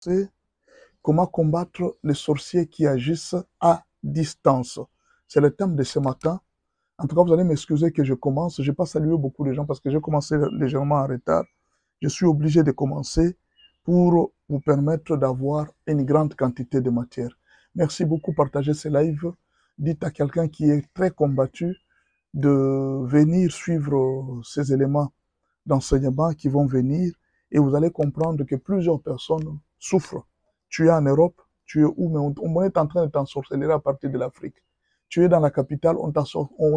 C'est comment combattre les sorciers qui agissent à distance. C'est le thème de ce matin. En tout cas, vous allez m'excuser que je commence. Je n'ai pas salué beaucoup de gens parce que j'ai commencé légèrement en retard. Je suis obligé de commencer pour vous permettre d'avoir une grande quantité de matière. Merci beaucoup, partagez ce live. Dites à quelqu'un qui est très combattu de venir suivre ces éléments d'enseignement qui vont venir et vous allez comprendre que plusieurs personnes souffrent. Tu es en Europe, tu es où, mais on est en train de t'ensorceler à partir de l'Afrique. Tu es dans la capitale, on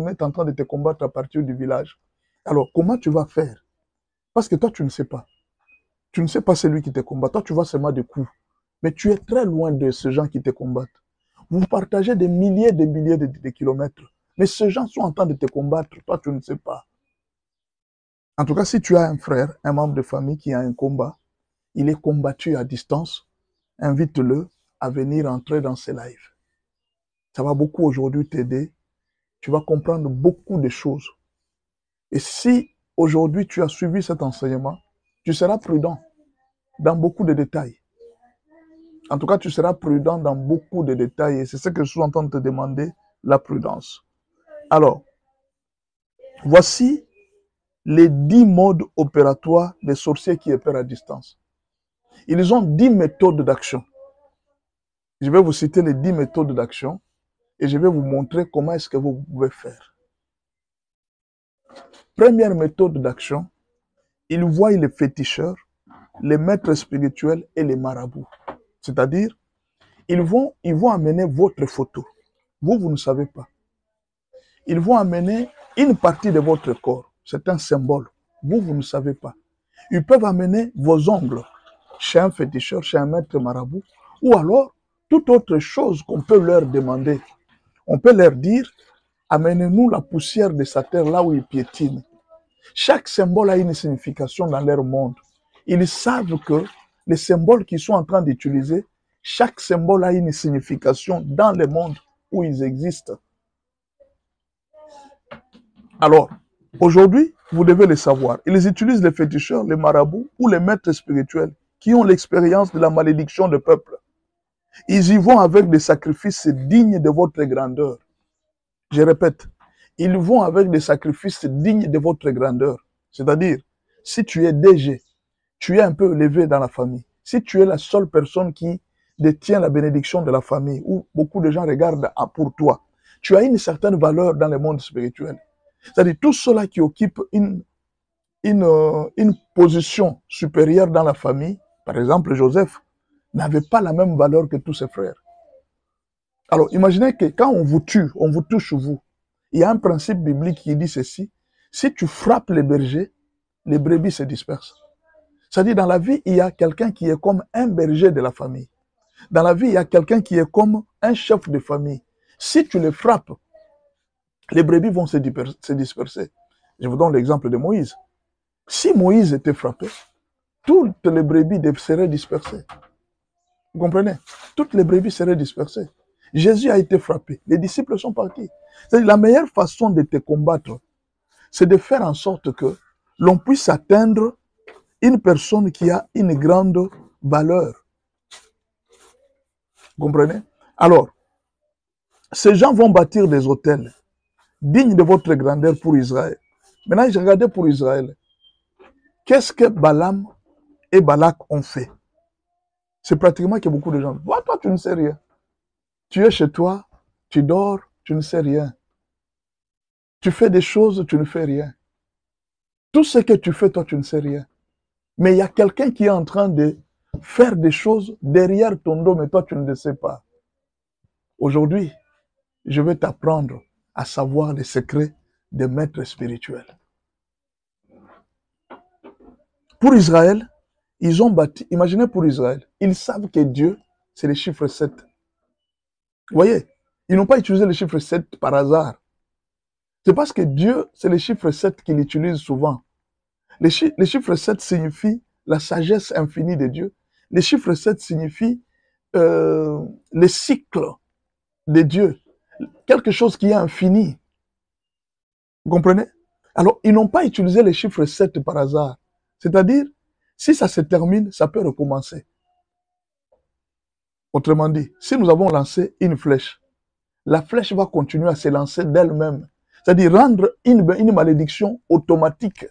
est en train de te combattre à partir du village. Alors, comment tu vas faire? Parce que toi, tu ne sais pas. Tu ne sais pas celui qui te combat. Toi, tu vois seulement des coups. Mais tu es très loin de ces gens qui te combattent. Vous partagez des milliers de kilomètres. Mais ces gens sont en train de te combattre. Toi, tu ne sais pas. En tout cas, si tu as un frère, un membre de famille qui a un combat, il est combattu à distance, invite-le à venir entrer dans ces lives. Ça va beaucoup aujourd'hui t'aider. Tu vas comprendre beaucoup de choses. Et si aujourd'hui tu as suivi cet enseignement, tu seras prudent dans beaucoup de détails. En tout cas, tu seras prudent dans beaucoup de détails. Et c'est ce que je suis en train de te demander, la prudence. Alors, voici les 10 modes opératoires des sorciers qui opèrent à distance. Ils ont 10 méthodes d'action. Je vais vous citer les 10 méthodes d'action et je vais vous montrer comment est-ce que vous pouvez faire. Première méthode d'action, ils voient les féticheurs, les maîtres spirituels et les marabouts. C'est-à-dire, ils vont amener votre photo. Vous ne savez pas. Ils vont amener une partie de votre corps. C'est un symbole. Vous ne savez pas. Ils peuvent amener vos ongles chez un féticheur, chez un maître marabout, ou alors toute autre chose qu'on peut leur demander. On peut leur dire, amenez-nous la poussière de sa terre là où ils piétinent. Chaque symbole a une signification dans leur monde. Ils savent que les symboles qu'ils sont en train d'utiliser, chaque symbole a une signification dans le monde où ils existent. Alors, aujourd'hui, vous devez le savoir. Ils utilisent les féticheurs, les marabouts ou les maîtres spirituels qui ont l'expérience de la malédiction du peuple. Ils y vont avec des sacrifices dignes de votre grandeur. Je répète, ils vont avec des sacrifices dignes de votre grandeur. C'est-à-dire, si tu es DG, tu es un peu élevé dans la famille. Si tu es la seule personne qui détient la bénédiction de la famille, où beaucoup de gens regardent pour toi, tu as une certaine valeur dans le monde spirituel. C'est-à-dire, tous ceux-là qui occupent une position supérieure dans la famille, par exemple Joseph, n'avait pas la même valeur que tous ses frères. Alors, imaginez que quand on vous tue, on vous touche vous. Il y a un principe biblique qui dit ceci. Si tu frappes les bergers, les brebis se dispersent. C'est-à-dire, dans la vie, il y a quelqu'un qui est comme un berger de la famille. Dans la vie, il y a quelqu'un qui est comme un chef de famille. Si tu les frappes, les brebis vont se disperser. Je vous donne l'exemple de Moïse. Si Moïse était frappé, toutes les brebis seraient dispersées. Vous comprenez? Toutes les brebis seraient dispersées. Jésus a été frappé. Les disciples sont partis. La meilleure façon de te combattre, c'est de faire en sorte que l'on puisse atteindre une personne qui a une grande valeur. Vous comprenez? Alors, ces gens vont bâtir des hôtels dignes de votre grandeur pour Israël. Maintenant, j'ai regardé pour Israël. Qu'est-ce que Balaam et Balak ont fait? C'est pratiquement que beaucoup de gens. Toi, tu ne sais rien. Tu es chez toi, tu dors, tu ne sais rien. Tu fais des choses, tu ne fais rien. Tout ce que tu fais, toi, tu ne sais rien. Mais il y a quelqu'un qui est en train de faire des choses derrière ton dos, mais toi, tu ne le sais pas. Aujourd'hui, je vais t'apprendre à savoir les secrets des maîtres spirituels. Pour Israël, ils ont bâti, imaginez pour Israël, ils savent que Dieu, c'est le chiffre 7. Vous voyez, ils n'ont pas utilisé le chiffre 7 par hasard. C'est parce que Dieu, c'est le chiffre 7 qu'il utilise souvent. Le chiffre 7 signifie la sagesse infinie de Dieu. Le chiffre 7 signifie le cycle de Dieu. Quelque chose qui est infini. Vous comprenez? Alors, ils n'ont pas utilisé le chiffre 7 par hasard. C'est-à-dire, si ça se termine, ça peut recommencer. Autrement dit, si nous avons lancé une flèche, la flèche va continuer à se lancer d'elle-même. C'est-à-dire rendre une malédiction automatique.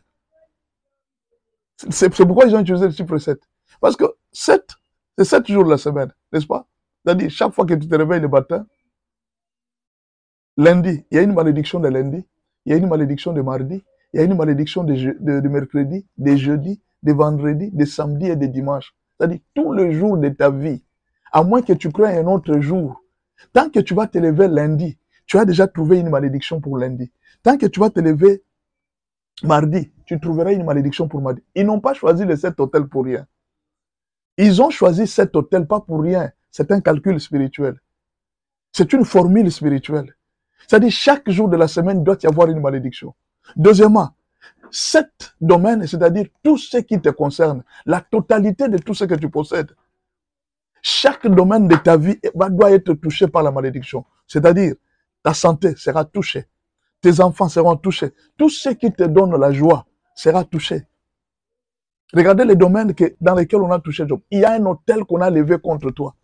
C'est pourquoi ils ont utilisé le chiffre 7. Parce que 7, c'est 7 jours de la semaine, n'est-ce pas? C'est-à-dire, chaque fois que tu te réveilles le matin, lundi, il y a une malédiction de lundi, il y a une malédiction de mardi, il y a une malédiction de mercredi, de jeudi, de vendredi, de samedi et de dimanche. C'est-à-dire, tous les jours de ta vie, à moins que tu crées un autre jour, tant que tu vas te lever lundi, tu as déjà trouvé une malédiction pour lundi. Tant que tu vas te lever mardi, tu trouveras une malédiction pour mardi. Ils n'ont pas choisi les 7 hôtels pour rien. Ils ont choisi 7 hôtels pas pour rien. C'est un calcul spirituel. C'est une formule spirituelle. C'est-à-dire, chaque jour de la semaine, il doit y avoir une malédiction. Deuxièmement, 7 domaines, c'est-à-dire tout ce qui te concerne, la totalité de tout ce que tu possèdes. Chaque domaine de ta vie doit être touché par la malédiction. C'est-à-dire, ta santé sera touchée. Tes enfants seront touchés. Tout ce qui te donne la joie sera touché. Regardez les domaines dans lesquels on a touché Job. Il y a un hôtel qu'on a levé contre toi.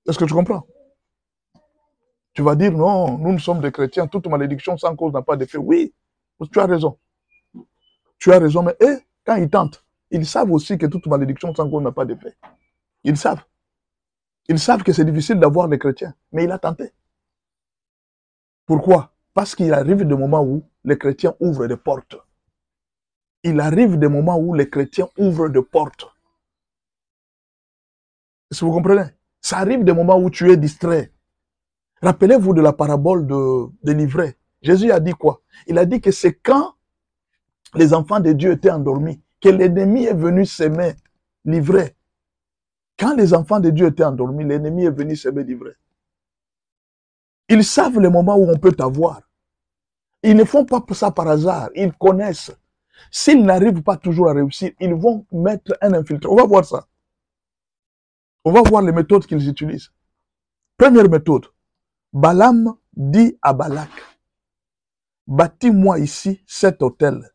Est-ce que tu comprends? Tu vas dire, non, nous sommes des chrétiens, toute malédiction sans cause n'a pas d'effet. Oui, tu as raison. Tu as raison, mais eux, quand ils tentent, ils savent aussi que toute malédiction sans cause n'a pas d'effet. Ils savent. Ils savent que c'est difficile d'avoir les chrétiens, mais il a tenté. Pourquoi? Parce qu'il arrive des moments où les chrétiens ouvrent des portes. Il arrive des moments où les chrétiens ouvrent des portes. Est-ce que vous comprenez? Ça arrive des moments où tu es distrait. Rappelez-vous de la parabole de l'ivraie. Jésus a dit quoi? Il a dit que c'est quand les enfants de Dieu étaient endormis que l'ennemi est venu s'aimer l'ivraie. Quand les enfants de Dieu étaient endormis, l'ennemi est venu s'aimer l'ivraie. Ils savent les moments où on peut t'avoir. Ils ne font pas ça par hasard. Ils connaissent. S'ils n'arrivent pas toujours à réussir, ils vont mettre un infiltré. On va voir ça. On va voir les méthodes qu'ils utilisent. Première méthode. Balaam dit à Balak, bâtis-moi ici cet hôtel.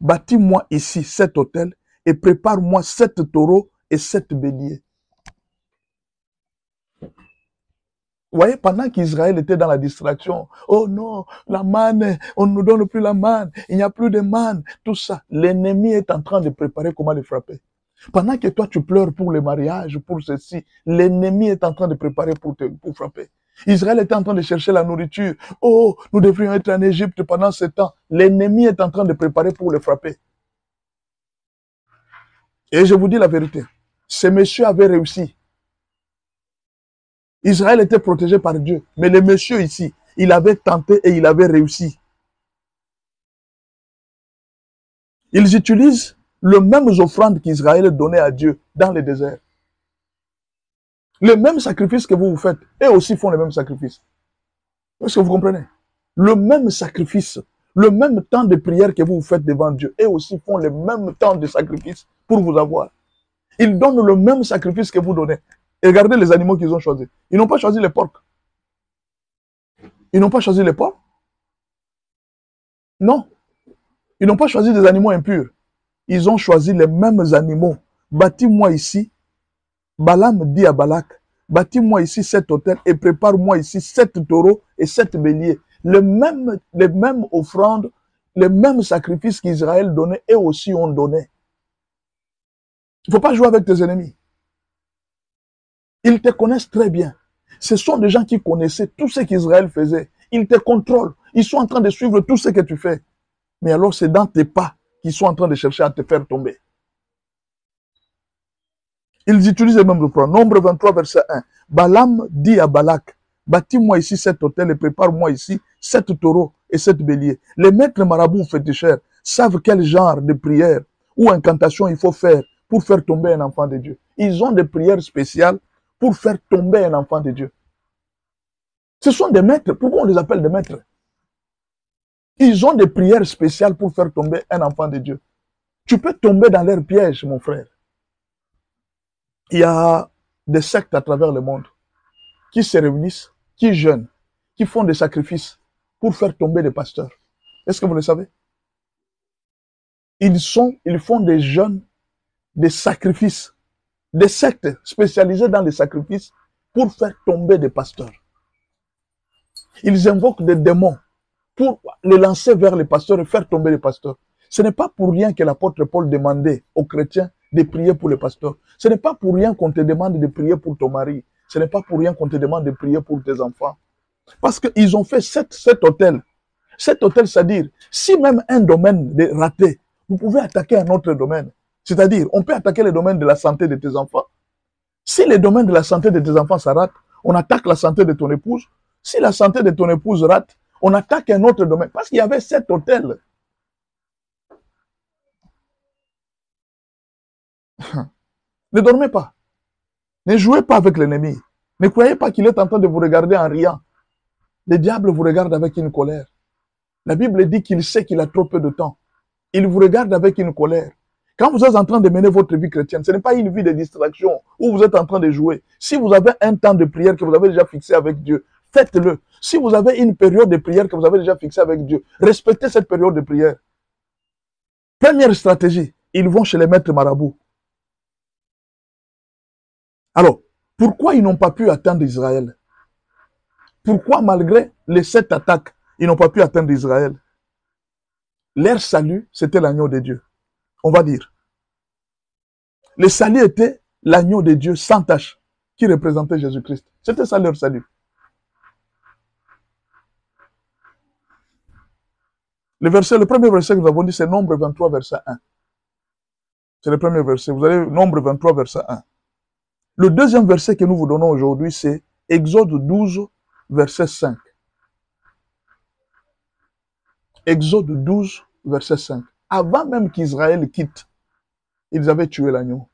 Bâtis-moi ici cet hôtel et prépare-moi 7 taureaux et 7 béliers. Vous voyez, pendant qu'Israël était dans la distraction, oh non, la manne, on ne nous donne plus la manne, il n'y a plus de manne, tout ça, l'ennemi est en train de préparer comment les frapper. Pendant que toi tu pleures pour le mariage, pour ceci, l'ennemi est en train de préparer pour frapper. Israël était en train de chercher la nourriture. Oh, nous devrions être en Égypte pendant ce temps. L'ennemi est en train de préparer pour le frapper. Et je vous dis la vérité, ce monsieur avait réussi. Israël était protégé par Dieu. Mais le monsieur ici, il avait tenté et il avait réussi. Ils utilisent les mêmes offrandes qu'Israël donnait à Dieu dans le désert. Le même sacrifice que vous faites, eux aussi font le même sacrifice. Est-ce que vous comprenez? Le même sacrifice, le même temps de prière que vous faites devant Dieu, eux aussi font le même temps de sacrifice pour vous avoir. Ils donnent le même sacrifice que vous donnez. Et regardez les animaux qu'ils ont choisis. Ils n'ont pas choisi les porcs. Ils n'ont pas choisi les porcs. Non. Ils n'ont pas choisi des animaux impurs. Ils ont choisi les mêmes animaux. Bâtis-moi ici. Balaam dit à Balak, bâtis-moi ici 7 hôtels et prépare-moi ici 7 taureaux et 7 béliers. Les mêmes offrandes, les mêmes sacrifices qu'Israël donnait, eux aussi ont donné. Il ne faut pas jouer avec tes ennemis. Ils te connaissent très bien. Ce sont des gens qui connaissaient tout ce qu'Israël faisait. Ils te contrôlent. Ils sont en train de suivre tout ce que tu fais. Mais alors, c'est dans tes pas qu'ils sont en train de chercher à te faire tomber. Ils utilisent les mêmes reprends. Nombre 23, verset 1. Balaam dit à Balak, bâtis-moi ici 7 hôtels et prépare-moi ici 7 taureaux et 7 béliers. Les maîtres marabouts féticheurs savent quel genre de prière ou incantation il faut faire pour faire tomber un enfant de Dieu. Ils ont des prières spéciales pour faire tomber un enfant de Dieu. Ce sont des maîtres. Pourquoi on les appelle des maîtres? Ils ont des prières spéciales pour faire tomber un enfant de Dieu. Tu peux tomber dans leur piège, mon frère. Il y a des sectes à travers le monde qui se réunissent, qui jeûnent, qui font des sacrifices pour faire tomber des pasteurs. Est-ce que vous le savez? Ils font des jeûnes, des sacrifices des sectes spécialisées dans les sacrifices pour faire tomber des pasteurs. Ils invoquent des démons pour les lancer vers les pasteurs et faire tomber les pasteurs. Ce n'est pas pour rien que l'apôtre Paul demandait aux chrétiens de prier pour les pasteurs. Ce n'est pas pour rien qu'on te demande de prier pour ton mari. Ce n'est pas pour rien qu'on te demande de prier pour tes enfants. Parce qu'ils ont fait cet hôtel. Cet hôtel, c'est-à-dire, si même un domaine est raté, vous pouvez attaquer un autre domaine. C'est-à-dire, on peut attaquer le domaine de la santé de tes enfants. Si le domaine de la santé de tes enfants, ça rate, on attaque la santé de ton épouse. Si la santé de ton épouse rate, on attaque un autre domaine. Parce qu'il y avait cet hôtel. Ne dormez pas. Ne jouez pas avec l'ennemi. Ne croyez pas qu'il est en train de vous regarder en riant. Le diable vous regarde avec une colère. La Bible dit qu'il sait qu'il a trop peu de temps. Il vous regarde avec une colère. Quand vous êtes en train de mener votre vie chrétienne, ce n'est pas une vie de distraction où vous êtes en train de jouer. Si vous avez un temps de prière que vous avez déjà fixé avec Dieu, faites-le. Si vous avez une période de prière que vous avez déjà fixée avec Dieu, respectez cette période de prière. Première stratégie, ils vont chez les maîtres marabouts. Alors, pourquoi ils n'ont pas pu atteindre Israël? Pourquoi, malgré les 7 attaques, ils n'ont pas pu atteindre Israël? Leur salut, c'était l'agneau de Dieu. On va dire. Le salut était l'agneau de Dieu sans tache, qui représentait Jésus-Christ. C'était ça leur salut. Le premier verset que nous avons dit, c'est Nombre 23, verset 1. C'est le premier verset. Vous avez Nombre 23, verset 1. Le deuxième verset que nous vous donnons aujourd'hui, c'est Exode 12, verset 5. Exode 12, verset 5. Avant même qu'Israël quitte, ils avaient tué l'agneau.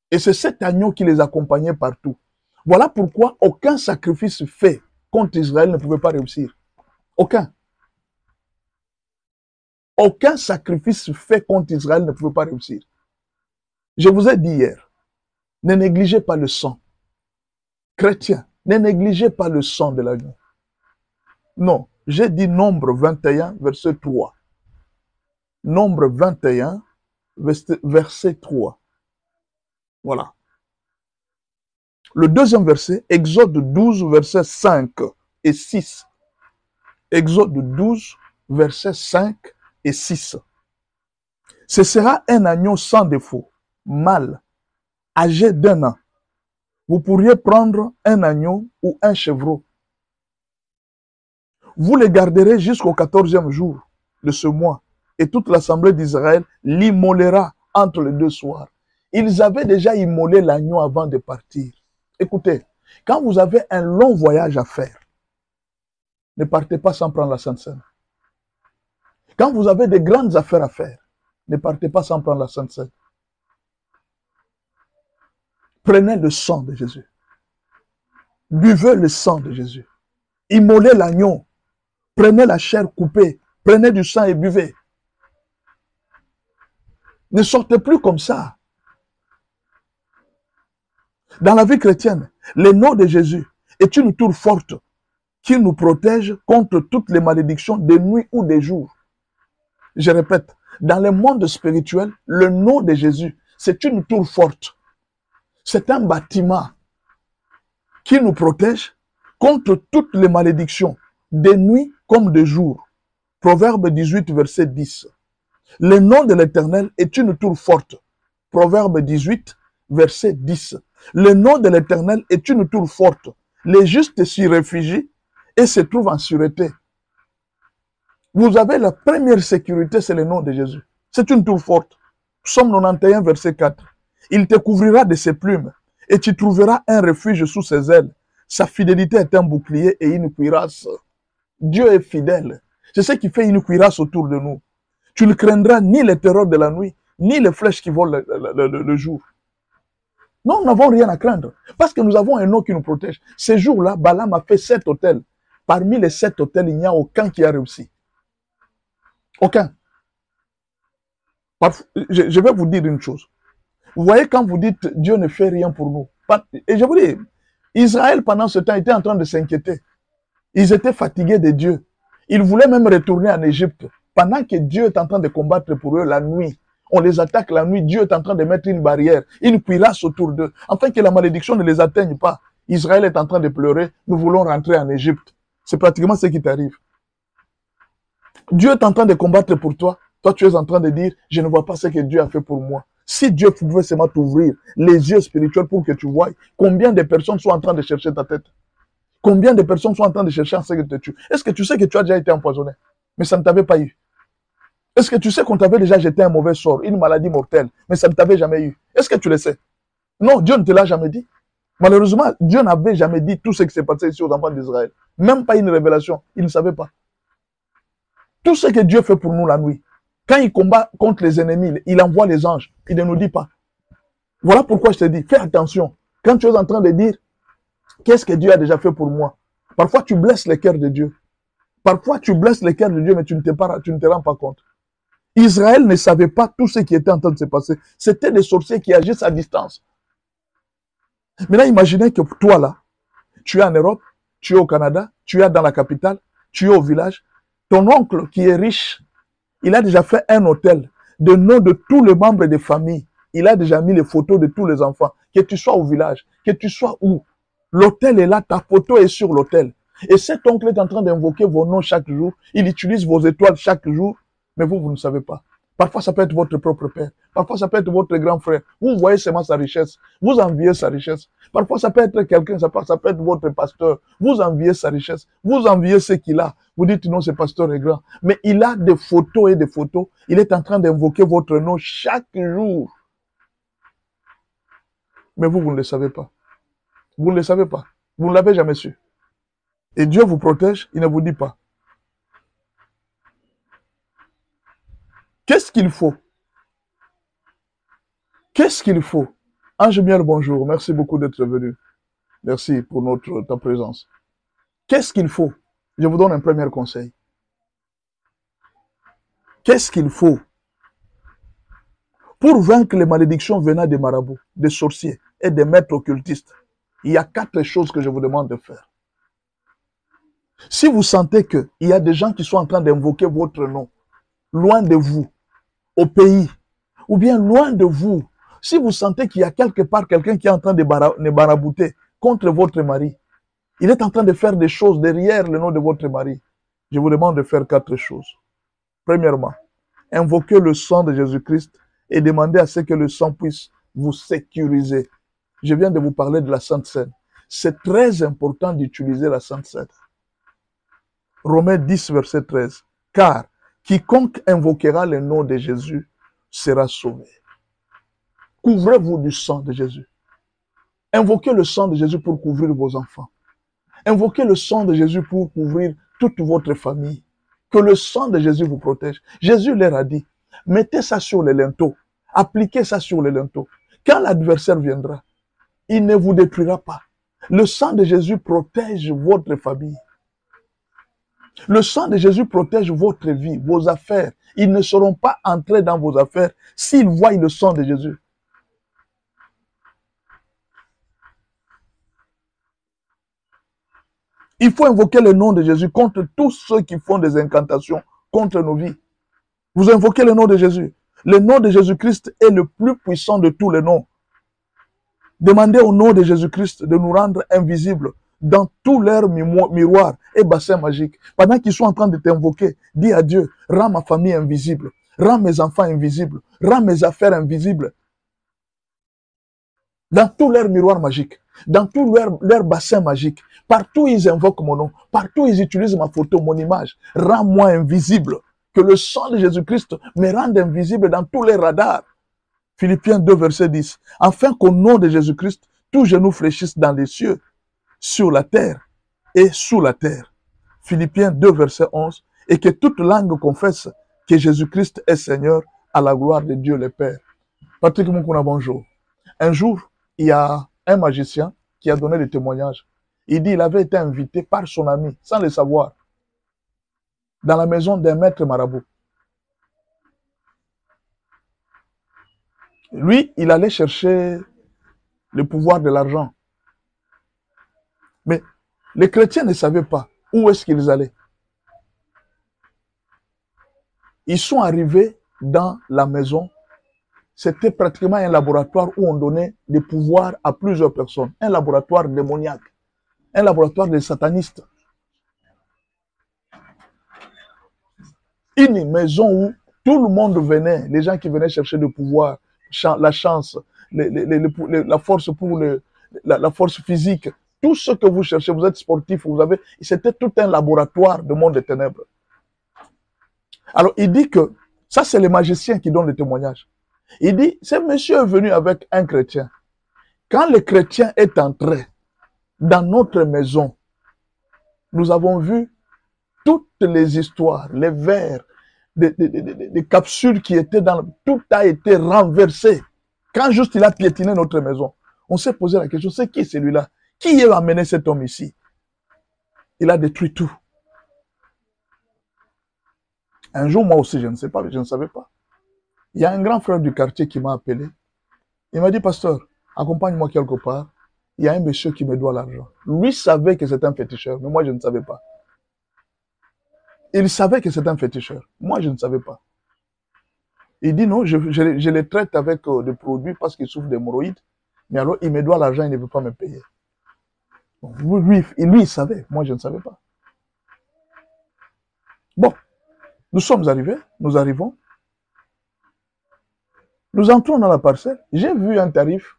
Et c'est cet agneau qui les accompagnait partout. Voilà pourquoi aucun sacrifice fait contre Israël ne pouvait pas réussir. Aucun. Aucun sacrifice fait contre Israël ne pouvait pas réussir. Je vous ai dit hier, ne négligez pas le sang. Chrétiens, ne négligez pas le sang de l'agneau. Non, j'ai dit Nombre 21, verset 3. Nombre 21, verset 3. Voilà. Le deuxième verset, Exode 12, verset 5 et 6. Exode 12, verset 5 et 6. Ce sera un agneau sans défaut, mâle, âgé d'1 an. Vous pourriez prendre un agneau ou un chevreau. Vous les garderez jusqu'au 14e jour de ce mois. Et toute l'assemblée d'Israël l'immolera entre les 2 soirs. Ils avaient déjà immolé l'agneau avant de partir. Écoutez, quand vous avez un long voyage à faire, ne partez pas sans prendre la Sainte Seine. Quand vous avez des grandes affaires à faire, ne partez pas sans prendre la Sainte Seine. Prenez le sang de Jésus. Buvez le sang de Jésus. Immolez l'agneau. Prenez la chair coupée. Prenez du sang et buvez. Ne sortez plus comme ça. Dans la vie chrétienne, le nom de Jésus est une tour forte qui nous protège contre toutes les malédictions de nuit ou de jour. Je répète, dans le monde spirituel, le nom de Jésus, c'est une tour forte. C'est un bâtiment qui nous protège contre toutes les malédictions, de nuit comme de jour. Proverbe 18, verset 10. Le nom de l'Éternel est une tour forte. Proverbe 18, verset 10. Le nom de l'Éternel est une tour forte. Les justes s'y réfugient et se trouvent en sûreté. Vous avez la première sécurité, c'est le nom de Jésus. C'est une tour forte. Psaume 91, verset 4. Il te couvrira de ses plumes et tu trouveras un refuge sous ses ailes. Sa fidélité est un bouclier et une cuirasse. Dieu est fidèle. C'est ce qui fait une cuirasse autour de nous. Tu ne craindras ni les terreurs de la nuit, ni les flèches qui volent le jour. Non, nous n'avons rien à craindre. Parce que nous avons un nom qui nous protège. Ces jours-là, Balaam a fait 7 hôtels. Parmi les 7 hôtels, il n'y a aucun qui a réussi. Aucun. Je vais vous dire une chose. Vous voyez, quand vous dites Dieu ne fait rien pour nous. Et je vous dis, Israël, pendant ce temps, était en train de s'inquiéter. Ils étaient fatigués de Dieu. Ils voulaient même retourner en Égypte. Pendant que Dieu est en train de combattre pour eux la nuit. On les attaque la nuit. Dieu est en train de mettre une barrière, une cuirasse autour d'eux, afin que la malédiction ne les atteigne pas. Israël est en train de pleurer. Nous voulons rentrer en Égypte. C'est pratiquement ce qui t'arrive. Dieu est en train de combattre pour toi. Toi, tu es en train de dire, je ne vois pas ce que Dieu a fait pour moi. Si Dieu pouvait seulement t'ouvrir les yeux spirituels pour que tu vois combien de personnes sont en train de chercher ta tête. Combien de personnes sont en train de chercher à ce que te tue. Est-ce que tu sais que tu as déjà été empoisonné? Mais ça ne t'avait pas eu. Est-ce que tu sais qu'on t'avait déjà jeté un mauvais sort, une maladie mortelle, mais ça ne t'avait jamais eu? Est-ce que tu le sais? Non, Dieu ne te l'a jamais dit. Malheureusement, Dieu n'avait jamais dit tout ce qui s'est passé ici aux enfants d'Israël. Même pas une révélation. Il ne savait pas. Tout ce que Dieu fait pour nous la nuit, quand il combat contre les ennemis, il envoie les anges. Il ne nous dit pas. Voilà pourquoi je te dis, fais attention. Quand tu es en train de dire, qu'est-ce que Dieu a déjà fait pour moi? Parfois, tu blesses le cœur de Dieu. Parfois, tu blesses le cœur de Dieu, mais tu ne te rends pas compte. Israël ne savait pas tout ce qui était en train de se passer. C'était des sorciers qui agissent à distance. Maintenant, imaginez que toi, là, tu es en Europe, tu es au Canada, tu es dans la capitale, tu es au village. Ton oncle qui est riche, il a déjà fait un hôtel de nom de tous les membres des familles. Il a déjà mis les photos de tous les enfants. Que tu sois au village, que tu sois où. L'hôtel est là, ta photo est sur l'hôtel. Et cet oncle est en train d'invoquer vos noms chaque jour. Il utilise vos étoiles chaque jour. Mais vous ne savez pas. Parfois, ça peut être votre propre père. Parfois, ça peut être votre grand frère. Vous voyez seulement sa richesse. Vous enviez sa richesse. Parfois, ça peut être quelqu'un, ça peut être votre pasteur. Vous enviez sa richesse. Vous enviez ce qu'il a. Vous dites non, ce pasteur est grand. Mais il a des photos et des photos. Il est en train d'invoquer votre nom chaque jour. Mais vous ne le savez pas. Vous ne le savez pas. Vous ne l'avez jamais su. Et Dieu vous protège, il ne vous dit pas. Qu'est-ce qu'il faut? Qu'est-ce qu'il faut? Ange Miel, bonjour. Merci beaucoup d'être venu. Merci pour ta présence. Qu'est-ce qu'il faut? Je vous donne un premier conseil. Qu'est-ce qu'il faut pour vaincre les malédictions venant des marabouts, des sorciers et des maîtres occultistes? Il y a 4 choses que je vous demande de faire. Si vous sentez qu'il y a des gens qui sont en train d'invoquer votre nom, loin de vous, au pays, ou bien loin de vous, si vous sentez qu'il y a quelque part quelqu'un qui est en train de barabouter contre votre mari, il est en train de faire des choses derrière le nom de votre mari, je vous demande de faire 4 choses. Premièrement, invoquez le sang de Jésus-Christ et demandez à ce que le sang puisse vous sécuriser. Je viens de vous parler de la Sainte Seine. C'est très important d'utiliser la Sainte Seine. Romains 10, verset 13. Car quiconque invoquera le nom de Jésus sera sauvé. Couvrez-vous du sang de Jésus. Invoquez le sang de Jésus pour couvrir vos enfants. Invoquez le sang de Jésus pour couvrir toute votre famille. Que le sang de Jésus vous protège. Jésus leur a dit, mettez ça sur les linteaux. Appliquez ça sur les linteaux. Quand l'adversaire viendra, il ne vous détruira pas. Le sang de Jésus protège votre famille. Le sang de Jésus protège votre vie, vos affaires. Ils ne seront pas entrés dans vos affaires s'ils voient le sang de Jésus. Il faut invoquer le nom de Jésus contre tous ceux qui font des incantations contre nos vies. Vous invoquez le nom de Jésus. Le nom de Jésus-Christ est le plus puissant de tous les noms. Demandez au nom de Jésus-Christ de nous rendre invisibles dans tous leurs miroirs et bassins magiques. Pendant qu'ils sont en train de t'invoquer, dis à Dieu, rends ma famille invisible, rends mes enfants invisibles, rends mes affaires invisibles. Dans tous leurs miroirs magiques, dans tous leurs bassins magiques, partout ils invoquent mon nom, partout ils utilisent ma photo, mon image, rends-moi invisible. Que le sang de Jésus-Christ me rende invisible dans tous les radars. Philippiens 2, verset 10. Afin qu'au nom de Jésus-Christ, tous genoux fléchissent dans les cieux, sur la terre et sous la terre. Philippiens 2, verset 11. Et que toute langue confesse que Jésus-Christ est Seigneur à la gloire de Dieu le Père. Patrick Moukouna, bonjour. Un jour, il y a un magicien qui a donné des témoignages. Il dit qu'il avait été invité par son ami, sans le savoir, dans la maison d'un maître marabout. Lui, il allait chercher le pouvoir de l'argent. Mais les chrétiens ne savaient pas où est-ce qu'ils allaient. Ils sont arrivés dans la maison c'était pratiquement un laboratoire où on donnait des pouvoirs à plusieurs personnes. Un laboratoire démoniaque, un laboratoire des satanistes. Une maison où tout le monde venait, les gens qui venaient chercher le pouvoir, la chance, la force pour la force physique, tout ce que vous cherchez, vous êtes sportif, vous avez, c'était tout un laboratoire de monde des ténèbres. Alors il dit que, ça c'est les magiciens qui donnent le témoignage. Il dit, ce monsieur est venu avec un chrétien. Quand le chrétien est entré dans notre maison, nous avons vu toutes les histoires, les verres, des capsules qui étaient dans... Tout a été renversé. Quand juste il a piétiné notre maison, on s'est posé la question, c'est qui celui-là? Qui a amené cet homme ici? Il a détruit tout. Un jour, moi aussi, je ne sais pas, je ne savais pas. Il y a un grand frère du quartier qui m'a appelé. Il m'a dit, pasteur, accompagne-moi quelque part. Il y a un monsieur qui me doit l'argent. Lui savait que c'était un féticheur, mais moi, je ne savais pas. Il savait que c'était un féticheur. Moi, je ne savais pas. Il dit non, je les traite avec des produits parce qu'il souffre d'hémorroïdes. Mais alors, il me doit l'argent, il ne veut pas me payer. Bon, lui, il savait. Moi, je ne savais pas. Bon, nous sommes arrivés. Nous arrivons. Nous entrons dans la parcelle. J'ai vu un tarif,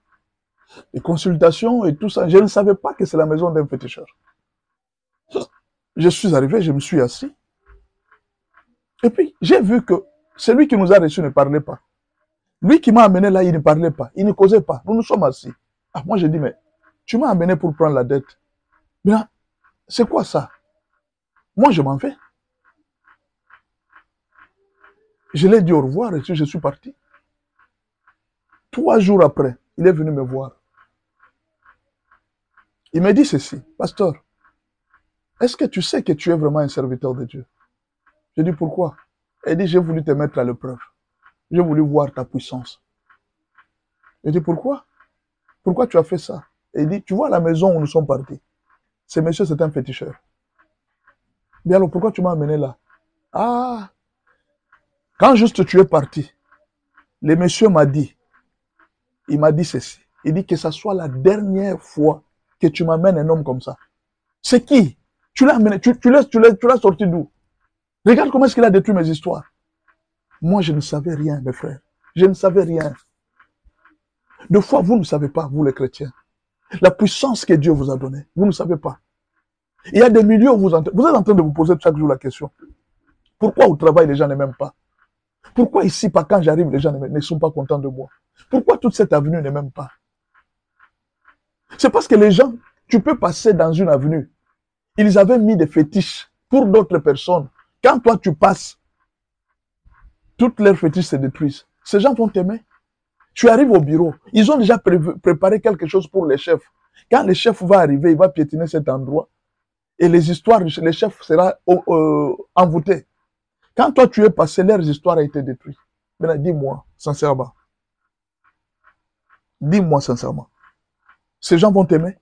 des consultations et tout ça. Je ne savais pas que c'est la maison d'un féticheur. Je suis arrivé, je me suis assis. Et puis, j'ai vu que celui qui nous a reçus ne parlait pas. Lui qui m'a amené là, il ne parlait pas. Il ne causait pas. Nous nous sommes assis. Ah, moi, j'ai dit, mais tu m'as amené pour prendre la dette. Mais là, c'est quoi ça? Moi, je m'en vais. Je l'ai dit au revoir et je suis parti. 3 jours après, il est venu me voir. Il m'a dit ceci, pasteur, est-ce que tu sais que tu es vraiment un serviteur de Dieu? J'ai dit pourquoi? Il dit, j'ai voulu te mettre à l'épreuve. J'ai voulu voir ta puissance. J'ai dit pourquoi? Pourquoi tu as fait ça? Il dit, tu vois la maison où nous sommes partis. Ce monsieur, c'est un féticheur. Bien alors, pourquoi tu m'as amené là? Ah, quand juste tu es parti, le monsieur m'a dit, il m'a dit ceci. Il dit que ça soit la dernière fois que tu m'amènes un homme comme ça. C'est qui? Tu l'as amené, tu l'as sorti d'où? Regarde comment est-ce qu'il a détruit mes histoires. Moi, je ne savais rien, mes frères. Je ne savais rien. Deux fois, vous ne savez pas, vous les chrétiens. La puissance que Dieu vous a donnée, vous ne savez pas. Il y a des milieux où vous êtes en train de vous poser chaque jour la question. Pourquoi au travail, les gens ne m'aiment pas? Pourquoi ici, pas quand j'arrive, les gens ne sont pas contents de moi? Pourquoi toute cette avenue ne m'aime pas? C'est parce que les gens, tu peux passer dans une avenue. Ils avaient mis des fétiches pour d'autres personnes. Quand toi, tu passes, toutes leurs fétiches se détruisent. Ces gens vont t'aimer. Tu arrives au bureau. Ils ont déjà préparé quelque chose pour les chefs. Quand le chef va arriver, il va piétiner cet endroit. Et les histoires, les chefs seront envoûtés. Quand toi, tu es passé, leurs histoires ont été détruites. Maintenant, dis-moi, sincèrement. Dis-moi sincèrement. Ces gens vont t'aimer.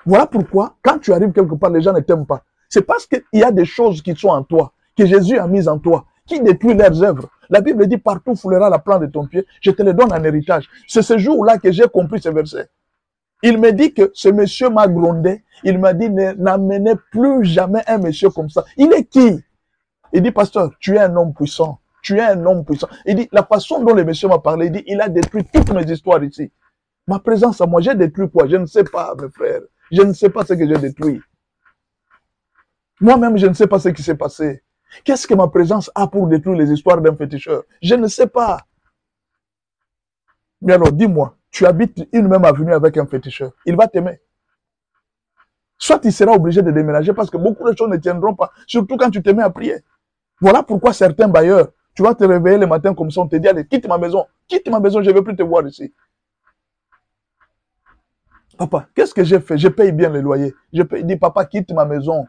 Voilà pourquoi, quand tu arrives quelque part, les gens ne t'aiment pas. C'est parce qu'il y a des choses qui sont en toi, que Jésus a mises en toi, qui détruisent leurs œuvres. La Bible dit, partout foulera la plante de ton pied, je te le donne en héritage. C'est ce jour-là que j'ai compris ce verset. Il me dit que ce monsieur m'a grondé. Il m'a dit, n'amenez plus jamais un monsieur comme ça. Il est qui? Il dit, pasteur, tu es un homme puissant. Tu es un homme puissant. Il dit, la façon dont le monsieur m'a parlé, il dit, il a détruit toutes mes histoires ici. Ma présence à moi, j'ai détruit quoi? Je ne sais pas, mes frères. Je ne sais pas ce que j'ai détruit. Moi-même, je ne sais pas ce qui s'est passé. Qu'est-ce que ma présence a pour détruire les histoires d'un féticheur? Je ne sais pas. Mais alors, dis-moi, tu habites une même avenue avec un féticheur. Il va t'aimer. Soit il sera obligé de déménager parce que beaucoup de choses ne tiendront pas, surtout quand tu te mets à prier. Voilà pourquoi certains bailleurs, tu vas te réveiller le matin comme ça, on te dit, allez, quitte ma maison, je ne veux plus te voir ici. Papa, qu'est-ce que j'ai fait? Je paye bien les loyers. Il dit, papa, quitte ma maison.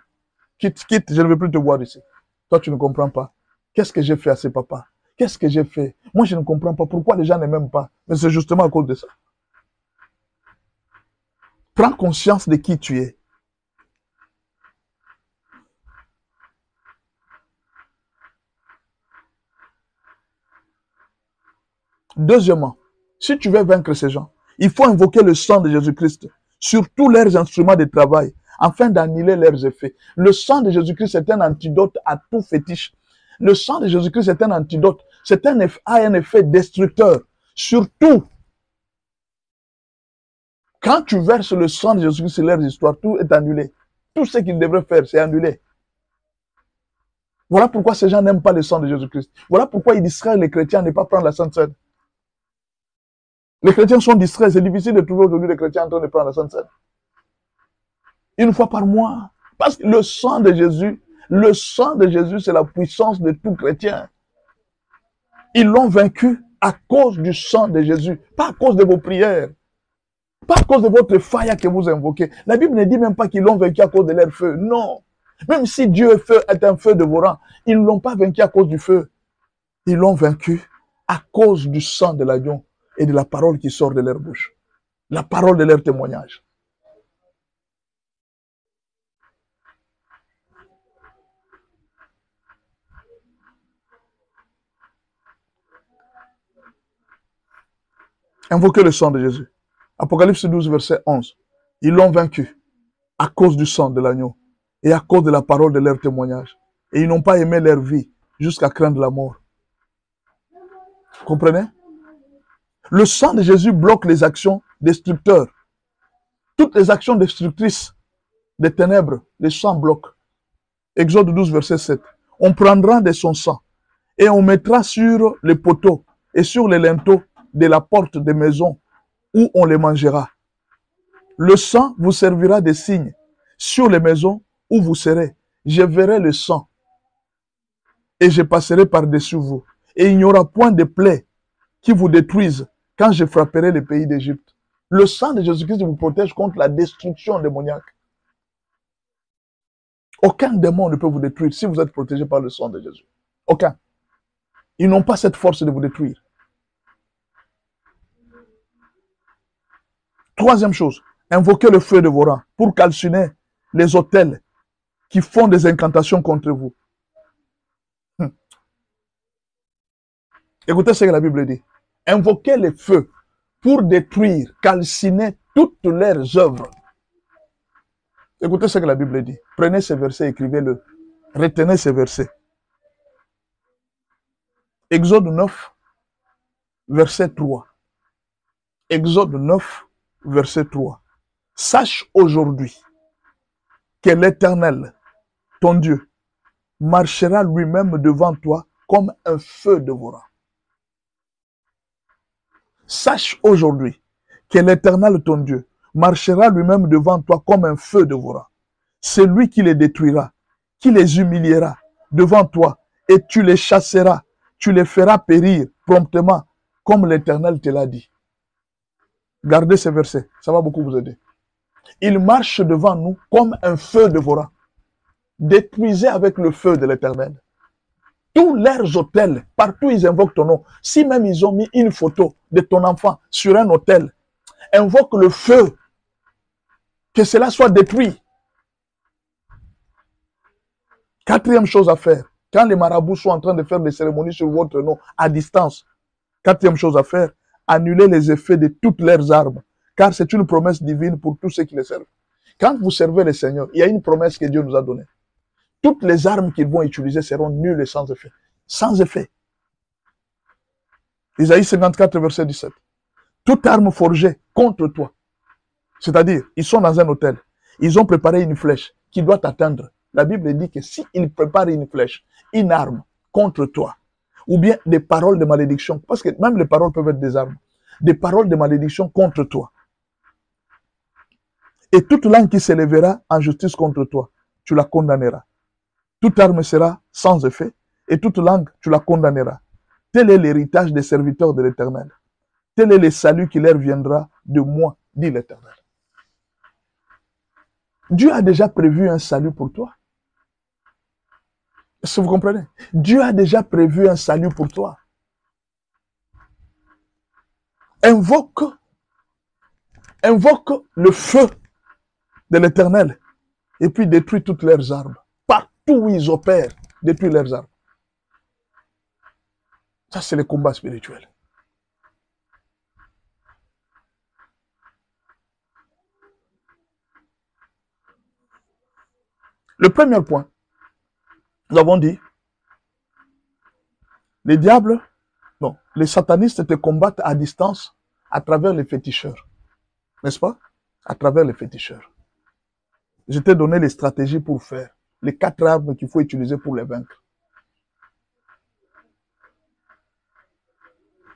Quitte, je ne veux plus te voir ici. Toi, tu ne comprends pas. Qu'est-ce que j'ai fait à ce papa? Qu'est-ce que j'ai fait? Moi, je ne comprends pas pourquoi les gens ne m'aiment pas. Mais c'est justement à cause de ça. Prends conscience de qui tu es. Deuxièmement, si tu veux vaincre ces gens, il faut invoquer le sang de Jésus-Christ sur tous leurs instruments de travail afin d'annuler leurs effets. Le sang de Jésus-Christ est un antidote à tout fétiche. Le sang de Jésus-Christ est un antidote. A un effet destructeur sur tout. Quand tu verses le sang de Jésus-Christ sur leurs histoires, tout est annulé. Tout ce qu'ils devraient faire, c'est annulé. Voilà pourquoi ces gens n'aiment pas le sang de Jésus-Christ. Voilà pourquoi ils distraient les chrétiens à ne pas prendre la Sainte Seine. Les chrétiens sont distraits. C'est difficile de trouver aujourd'hui les chrétiens en train de prendre la Sainte Seine. Une fois par mois. Parce que le sang de Jésus, c'est la puissance de tout chrétien. Ils l'ont vaincu à cause du sang de Jésus, pas à cause de vos prières, pas à cause de votre faille que vous invoquez. La Bible ne dit même pas qu'ils l'ont vaincu à cause de leur feu. Non. Même si Dieu est un feu dévorant, ils ne l'ont pas vaincu à cause du feu. Ils l'ont vaincu à cause du sang de l'agneau et de la parole qui sort de leur bouche. La parole de leur témoignage. Invoquez le sang de Jésus. Apocalypse 12, verset 11. Ils l'ont vaincu à cause du sang de l'agneau et à cause de la parole de leur témoignage. Et ils n'ont pas aimé leur vie jusqu'à craindre la mort. Comprenez? Le sang de Jésus bloque les actions destructeurs. Toutes les actions destructrices des ténèbres, le sang bloque. Exode 12, verset 7. On prendra de son sang et on mettra sur les poteaux et sur les linteaux de la porte des maisons où on les mangera. Le sang vous servira de signe sur les maisons où vous serez. Je verrai le sang et je passerai par-dessus vous. Et il n'y aura point de plaie qui vous détruise quand je frapperai les pays d'Égypte. Le sang de Jésus-Christ vous protège contre la destruction démoniaque. Aucun démon ne peut vous détruire si vous êtes protégé par le sang de Jésus. Aucun. Ils n'ont pas cette force de vous détruire. Troisième chose, invoquez le feu de vos rangs pour calciner les autels qui font des incantations contre vous. Écoutez ce que la Bible dit. Invoquez le feu pour détruire, calciner toutes leurs œuvres. Écoutez ce que la Bible dit. Prenez ces versets, écrivez-le. Retenez ces versets. Exode 9, verset 3. Exode 9, verset 3. Sache aujourd'hui que l'Éternel, ton Dieu, marchera lui-même devant toi comme un feu dévorant. Sache aujourd'hui que l'Éternel, ton Dieu, marchera lui-même devant toi comme un feu dévorant. C'est lui qui les détruira, qui les humiliera devant toi, et tu les chasseras, tu les feras périr promptement, comme l'Éternel te l'a dit. Gardez ces versets, ça va beaucoup vous aider. Il marche devant nous comme un feu dévorant. Détruisez avec le feu de l'Éternel. Tous leurs autels, partout ils invoquent ton nom. Si même ils ont mis une photo de ton enfant sur un autel, invoque le feu, que cela soit détruit. Quatrième chose à faire, quand les marabouts sont en train de faire des cérémonies sur votre nom à distance, quatrième chose à faire, annuler les effets de toutes leurs armes, car c'est une promesse divine pour tous ceux qui les servent. Quand vous servez le Seigneur, il y a une promesse que Dieu nous a donnée. Toutes les armes qu'ils vont utiliser seront nulles et sans effet. Sans effet. Isaïe 54, verset 17. Toute arme forgée contre toi. C'est-à-dire, ils sont dans un hôtel. Ils ont préparé une flèche qui doit t'atteindre. La Bible dit que s'ils préparent une flèche, une arme contre toi, ou bien des paroles de malédiction, parce que même les paroles peuvent être des armes, des paroles de malédiction contre toi. Et toute langue qui s'élèvera en justice contre toi, tu la condamneras. Toute arme sera sans effet, et toute langue, tu la condamneras. Tel est l'héritage des serviteurs de l'Éternel. Tel est le salut qui leur viendra de moi, dit l'Éternel. Dieu a déjà prévu un salut pour toi. Est-ce que vous comprenez? Dieu a déjà prévu un salut pour toi. Invoque le feu de l'Éternel et puis détruis toutes leurs armes. Partout où ils opèrent, détruis leurs armes. Ça, c'est le combat spirituel. Le premier point, nous avons dit, les diables, non, les satanistes te combattent à distance à travers les féticheurs. N'est-ce pas? À travers les féticheurs. Je t'ai donné les stratégies pour faire, les 4 armes qu'il faut utiliser pour les vaincre.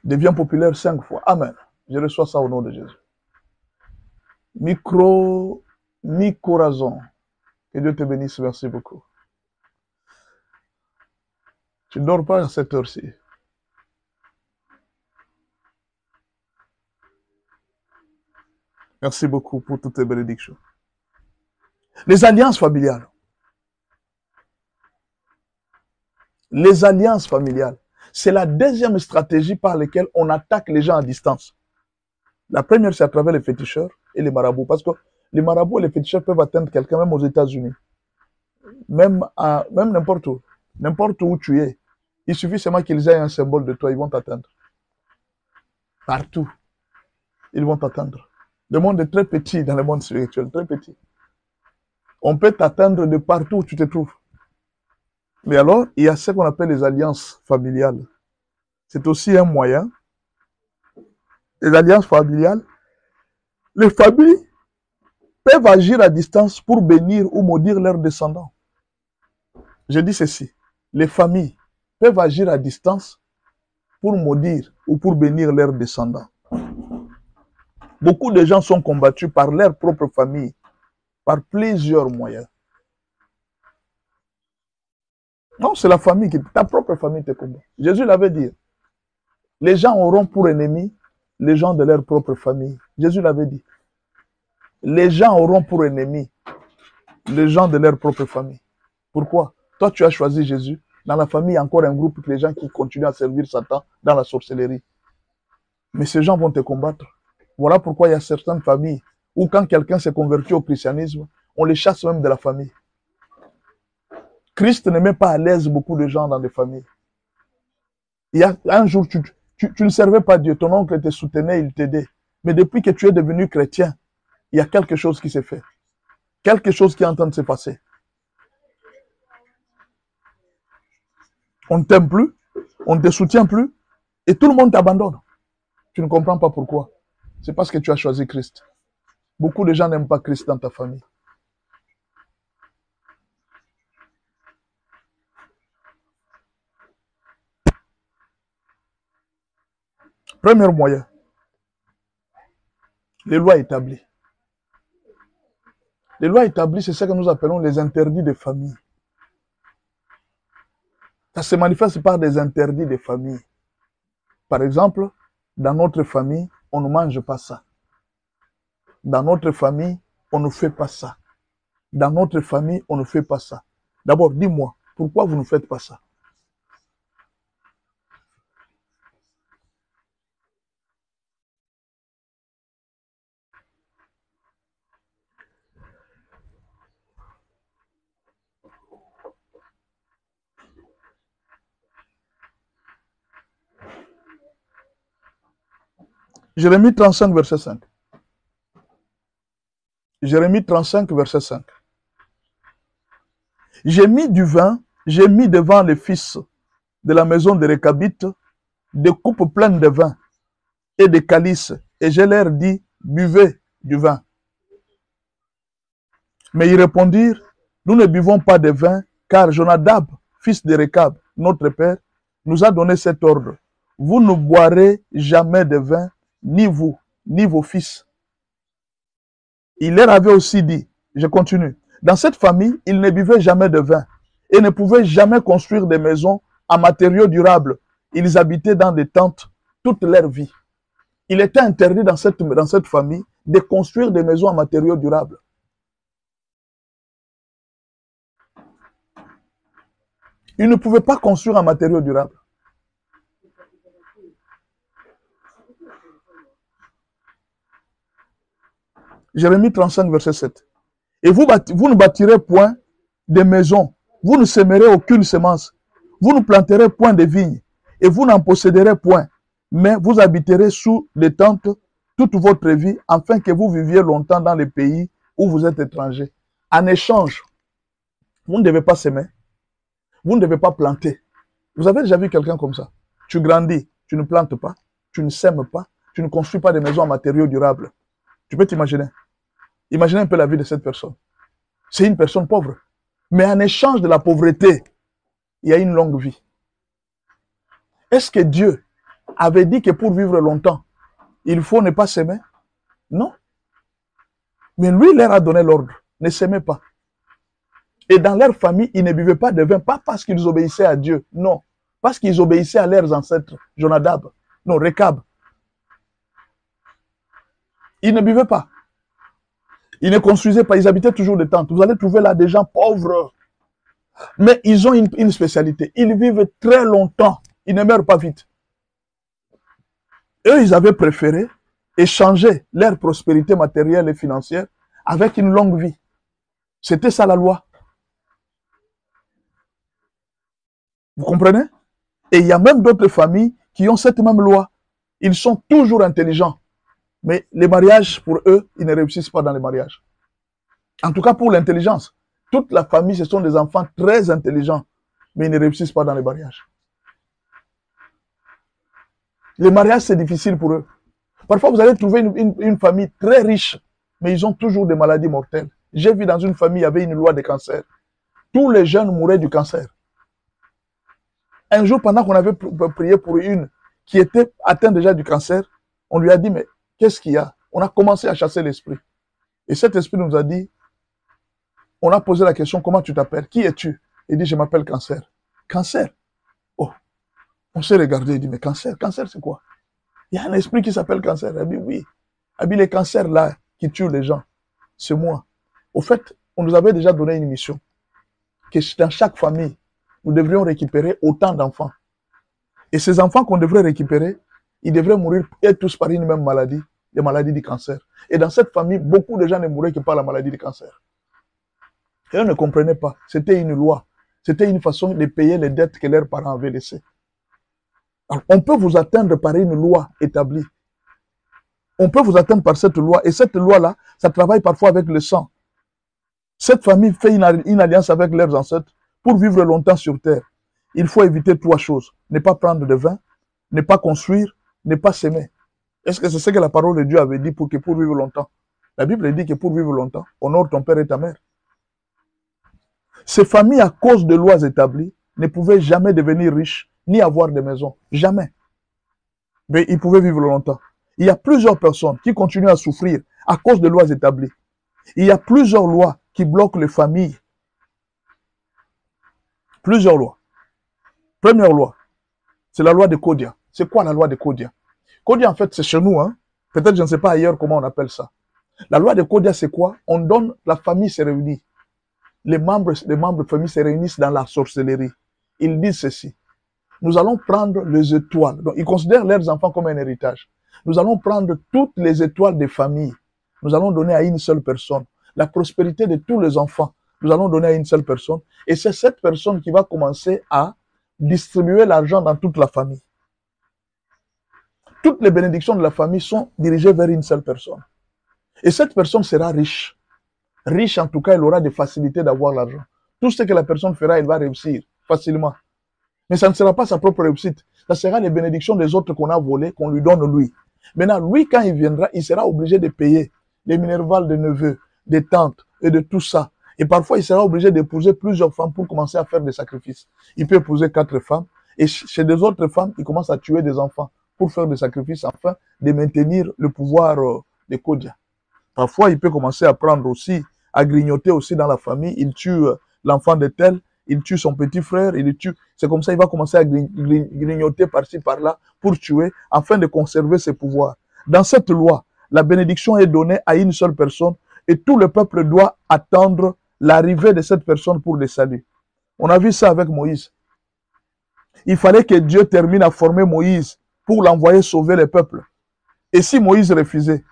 Deviens populaire 5 fois. Amen. Je reçois ça au nom de Jésus. Micro-razon. Que Dieu te bénisse. Merci beaucoup. Tu ne dors pas à cette heure-ci. Merci beaucoup pour toutes tes bénédictions. Les alliances familiales. Les alliances familiales. C'est la deuxième stratégie par laquelle on attaque les gens à distance. La première, c'est à travers les féticheurs et les marabouts. Parce que les marabouts et les féticheurs peuvent atteindre quelqu'un même aux États-Unis. Même n'importe où. N'importe où tu es. Il suffit seulement qu'ils aient un symbole de toi, ils vont t'atteindre. Partout. Ils vont t'atteindre. Le monde est très petit dans le monde spirituel, très petit. On peut t'atteindre de partout où tu te trouves. Mais alors, il y a ce qu'on appelle les alliances familiales. C'est aussi un moyen. Les alliances familiales, les familles peuvent agir à distance pour bénir ou maudire leurs descendants. Je dis ceci, les familles peuvent agir à distance pour maudire ou pour bénir leurs descendants. Beaucoup de gens sont combattus par leur propre famille, par plusieurs moyens. Non, c'est la famille, ta propre famille te combat. Jésus l'avait dit. Les gens auront pour ennemis les gens de leur propre famille. Jésus l'avait dit. Les gens auront pour ennemis les gens de leur propre famille. Pourquoi? Toi, tu as choisi Jésus. Dans la famille, il y a encore un groupe de gens qui continuent à servir Satan dans la sorcellerie. Mais ces gens vont te combattre. Voilà pourquoi il y a certaines familles où quand quelqu'un s'est converti au christianisme, on les chasse même de la famille. Christ ne met pas à l'aise beaucoup de gens dans des familles. Il y a un jour, tu ne servais pas Dieu, ton oncle te soutenait, il t'aidait. Mais depuis que tu es devenu chrétien, il y a quelque chose qui s'est fait. Quelque chose qui est en train de se passer. On ne t'aime plus, on ne te soutient plus, et tout le monde t'abandonne. Tu ne comprends pas pourquoi. C'est parce que tu as choisi Christ. Beaucoup de gens n'aiment pas Christ dans ta famille. Premier moyen, les lois établies. Les lois établies, c'est ce que nous appelons les interdits de famille. Ça se manifeste par des interdits de famille. Par exemple, dans notre famille, on ne mange pas ça. Dans notre famille, on ne fait pas ça. Dans notre famille, on ne fait pas ça. D'abord, dis-moi, pourquoi vous ne faites pas ça? Jérémie 35, verset 5. Jérémie 35, verset 5. J'ai mis du vin, j'ai mis devant les fils de la maison de Réchabites des coupes pleines de vin et des calices, et je leur dis, buvez du vin. Mais ils répondirent, nous ne buvons pas de vin, car Jonadab, fils de Réchab, notre père, nous a donné cet ordre. Vous ne boirez jamais de vin, ni vous, ni vos fils. Il leur avait aussi dit, je continue, dans cette famille, ils ne buvaient jamais de vin et ne pouvaient jamais construire des maisons en matériaux durables. Ils habitaient dans des tentes toute leur vie. Il était interdit dans cette famille de construire des maisons en matériaux durables. Ils ne pouvaient pas construire en matériaux durables. Jérémie 35, verset 7. Et vous ne bâtirez point de maisons, vous ne sèmerez aucune semence, vous ne planterez point de vignes, et vous n'en posséderez point, mais vous habiterez sous des tentes toute votre vie, afin que vous viviez longtemps dans les pays où vous êtes étrangers. En échange, Vous ne devez pas s'aimer. Vous ne devez pas planter. Vous avez déjà vu quelqu'un comme ça? Tu grandis, tu ne plantes pas, tu ne sèmes pas, tu ne construis pas des maisons en matériaux durables. Tu peux t'imaginer. Imaginez un peu la vie de cette personne. C'est une personne pauvre. Mais en échange de la pauvreté, il y a une longue vie. Est-ce que Dieu avait dit que pour vivre longtemps, il faut ne pas s'aimer? Non. Mais lui, il leur a donné l'ordre. Ne s'aimez pas. Et dans leur famille, ils ne buvaient pas de vin, pas parce qu'ils obéissaient à Dieu, non. Parce qu'ils obéissaient à leurs ancêtres, Jonadab, non, Rekab. Ils ne buvaient pas. Ils ne construisaient pas, ils habitaient toujours des tentes. Vous allez trouver là des gens pauvres. Mais ils ont une spécialité. Ils vivent très longtemps. Ils ne meurent pas vite. Eux, ils avaient préféré échanger leur prospérité matérielle et financière avec une longue vie. C'était ça la loi. Vous comprenez? Et il y a même d'autres familles qui ont cette même loi. Ils sont toujours intelligents. Mais les mariages, pour eux, ils ne réussissent pas dans les mariages. En tout cas, pour l'intelligence. Toute la famille, ce sont des enfants très intelligents, mais ils ne réussissent pas dans les mariages. Les mariages, c'est difficile pour eux. Parfois, vous allez trouver une famille très riche, mais ils ont toujours des maladies mortelles. J'ai vu dans une famille, il y avait une loi de cancer. Tous les jeunes mouraient du cancer. Un jour, pendant qu'on avait prié pour une qui était atteinte déjà du cancer, on lui a dit, mais qu'est-ce qu'il y a? On a commencé à chasser l'esprit. Et cet esprit nous a dit, on a posé la question, comment tu t'appelles? Qui es-tu? Il dit, je m'appelle Cancer. Cancer? Oh, on s'est regardé, il dit, mais cancer c'est quoi? Il y a un esprit qui s'appelle Cancer. Il dit, oui. Il dit, les cancers là, qui tuent les gens, c'est moi. Au fait, on nous avait déjà donné une mission, que dans chaque famille, nous devrions récupérer autant d'enfants. Et ces enfants qu'on devrait récupérer, ils devraient mourir tous par une même maladie, la maladie du cancer. Et dans cette famille, beaucoup de gens ne mouraient que par la maladie du cancer. Et eux ne comprenaient pas. C'était une loi. C'était une façon de payer les dettes que leurs parents avaient laissées. Alors, on peut vous atteindre par une loi établie. On peut vous atteindre par cette loi. Et cette loi-là, ça travaille parfois avec le sang. Cette famille fait une alliance avec leurs ancêtres pour vivre longtemps sur terre. Il faut éviter 3 choses. Ne pas prendre de vin, ne pas construire, ne pas s'aimer. Est-ce que c'est ce que la parole de Dieu avait dit pour vivre longtemps? La Bible dit que pour vivre longtemps, honore ton père et ta mère. Ces familles, à cause de lois établies, ne pouvaient jamais devenir riches, ni avoir des maisons. Jamais. Mais ils pouvaient vivre longtemps. Il y a plusieurs personnes qui continuent à souffrir à cause de lois établies. Il y a plusieurs lois qui bloquent les familles. Plusieurs lois. Première loi, c'est la loi de Kodia. C'est quoi la loi de Kodia? Kodia, en fait, c'est chez nous. Hein? Peut-être, je ne sais pas ailleurs comment on appelle ça. La loi de Kodia, c'est quoi? On donne, la famille se réunit. Les membres de famille se réunissent dans la sorcellerie. Ils disent ceci. Nous allons prendre les étoiles. Donc, ils considèrent leurs enfants comme un héritage. Nous allons prendre toutes les étoiles des familles. Nous allons donner à une seule personne. La prospérité de tous les enfants, nous allons donner à une seule personne. Et c'est cette personne qui va commencer à distribuer l'argent dans toute la famille. Toutes les bénédictions de la famille sont dirigées vers une seule personne. Et cette personne sera riche. Riche, en tout cas, elle aura des facilités d'avoir l'argent. Tout ce que la personne fera, elle va réussir facilement. Mais ça ne sera pas sa propre réussite. Ça sera les bénédictions des autres qu'on a volées, qu'on lui donne lui. Maintenant, lui, quand il viendra, il sera obligé de payer les minervales de neveux, des tantes et de tout ça. Et parfois, il sera obligé d'épouser plusieurs femmes pour commencer à faire des sacrifices. Il peut épouser 4 femmes. Et chez des autres femmes, il commence à tuer des enfants pour faire des sacrifices afin de maintenir le pouvoir de Kodia. Parfois, il peut commencer à prendre aussi, à grignoter aussi dans la famille. Il tue l'enfant de tel, il tue son petit frère, il le tue. C'est comme ça qu'il va commencer à grignoter par-ci, par-là pour tuer afin de conserver ses pouvoirs. Dans cette loi, la bénédiction est donnée à une seule personne et tout le peuple doit attendre l'arrivée de cette personne pour le salut. On a vu ça avec Moïse. Il fallait que Dieu termine à former Moïse pour l'envoyer sauver le peuple. Et si Moïse refusait,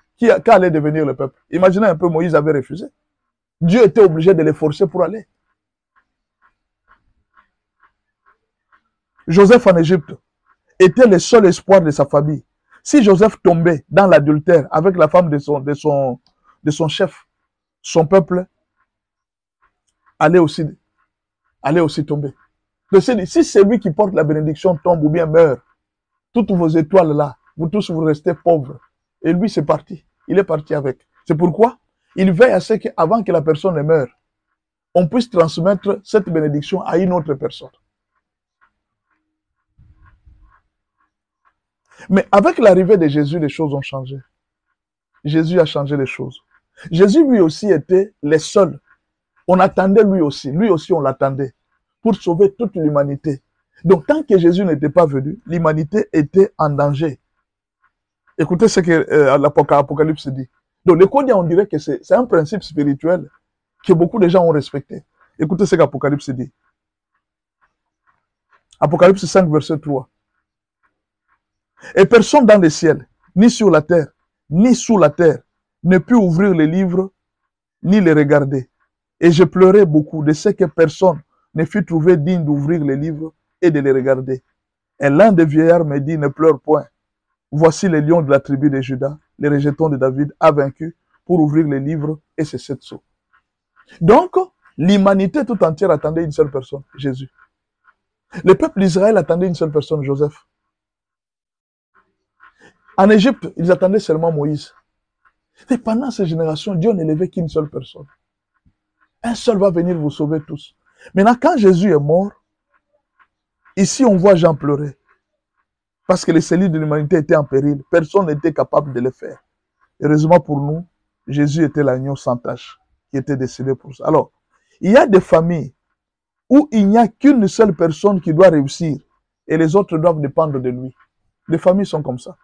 qu'allait devenir le peuple? Imaginez un peu, Moïse avait refusé. Dieu était obligé de les forcer pour aller. Joseph en Égypte était le seul espoir de sa famille. Si Joseph tombait dans l'adultère avec la femme de son chef, son peuple allait aussi allez aussi tomber. Donc, si celui qui porte la bénédiction tombe ou bien meurt, toutes vos étoiles là, vous tous vous restez pauvres. Et lui, c'est parti. Il est parti avec. C'est pourquoi il veille à ce qu'avant que la personne ne meure, on puisse transmettre cette bénédiction à une autre personne. Mais avec l'arrivée de Jésus, les choses ont changé. Jésus a changé les choses. Jésus, lui aussi, était les seuls. On attendait lui aussi on l'attendait pour sauver toute l'humanité. Donc, tant que Jésus n'était pas venu, l'humanité était en danger. Écoutez ce que l'Apocalypse dit. Donc, le Kodia, on dirait que c'est un principe spirituel que beaucoup de gens ont respecté. Écoutez ce qu'Apocalypse dit. Apocalypse 5, verset 3. Et personne dans le ciel, ni sur la terre, ni sous la terre, ne put ouvrir les livres, ni les regarder. Et je pleurais beaucoup de ce que personne ne fut trouvé digne d'ouvrir les livres et de les regarder. Et l'un des vieillards me dit, ne pleure point. Voici les lions de la tribu de Juda, les rejetons de David, a vaincu pour ouvrir les livres et ses 7 sceaux. Donc, l'humanité tout entière attendait une seule personne, Jésus. Le peuple d'Israël attendait une seule personne, Joseph. En Égypte, ils attendaient seulement Moïse. Et pendant ces générations, Dieu n'élevait qu'une seule personne. Un seul va venir vous sauver tous. Maintenant, quand Jésus est mort, ici on voit Jean pleurer. Parce que les cellules de l'humanité étaient en péril. Personne n'était capable de le faire. Heureusement pour nous, Jésus était l'agneau sans tache qui était décédé pour ça. Alors, il y a des familles où il n'y a qu'une seule personne qui doit réussir et les autres doivent dépendre de lui. Les familles sont comme ça.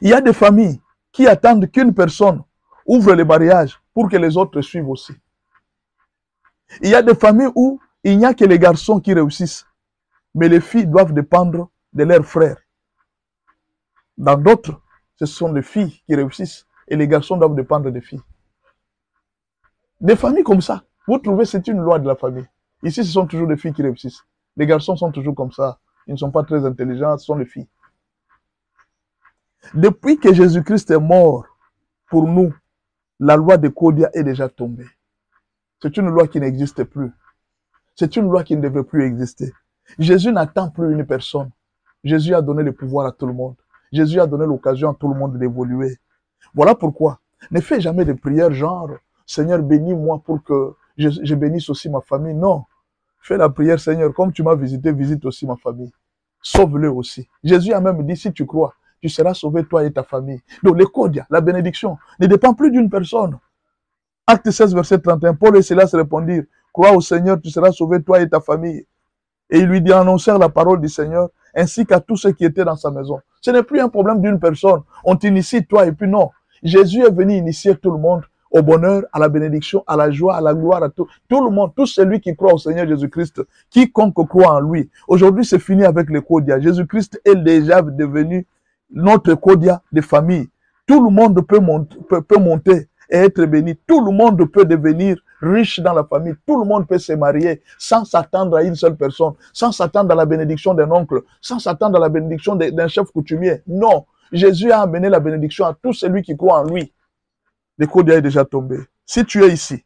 Il y a des familles qui attendent qu'une personne ouvre le mariage pour que les autres suivent aussi. Il y a des familles où il n'y a que les garçons qui réussissent, mais les filles doivent dépendre de leurs frères. Dans d'autres, ce sont les filles qui réussissent et les garçons doivent dépendre des filles. Des familles comme ça, vous trouvez, c'est une loi de la famille. Ici, ce sont toujours les filles qui réussissent. Les garçons sont toujours comme ça. Ils ne sont pas très intelligents, ce sont les filles. Depuis que Jésus-Christ est mort pour nous, la loi de Kodia est déjà tombée. C'est une loi qui n'existe plus. C'est une loi qui ne devrait plus exister. Jésus n'attend plus une personne. Jésus a donné le pouvoir à tout le monde. Jésus a donné l'occasion à tout le monde d'évoluer. Voilà pourquoi. Ne fais jamais de prières genre « Seigneur, bénis-moi pour que je bénisse aussi ma famille ». Non. Fais la prière « Seigneur, comme tu m'as visité, visite aussi ma famille. Sauve-le aussi ». Jésus a même dit « Si tu crois, tu seras sauvé toi et ta famille ». Donc le Kodia, la bénédiction, ne dépend plus d'une personne. Acte 16, verset 31, Paul et Silas répondirent « Crois au Seigneur, tu seras sauvé toi et ta famille ». Et il lui dit, annoncèrent la parole du Seigneur, ainsi qu'à tous ceux qui étaient dans sa maison. Ce n'est plus un problème d'une personne. On t'initie, toi, et puis non. Jésus est venu initier tout le monde au bonheur, à la bénédiction, à la joie, à la gloire, à tout. Tout le monde, tout celui qui croit au Seigneur Jésus-Christ, quiconque croit en lui. Aujourd'hui, c'est fini avec les Kodia. Jésus-Christ est déjà devenu notre Kodia de famille. Tout le monde peut monter et être béni. Tout le monde peut devenir riche dans la famille. Tout le monde peut se marier sans s'attendre à une seule personne, sans s'attendre à la bénédiction d'un oncle, sans s'attendre à la bénédiction d'un chef coutumier. Non. Jésus a amené la bénédiction à tout celui qui croit en lui. Le Kodia est déjà tombé. Si tu es ici,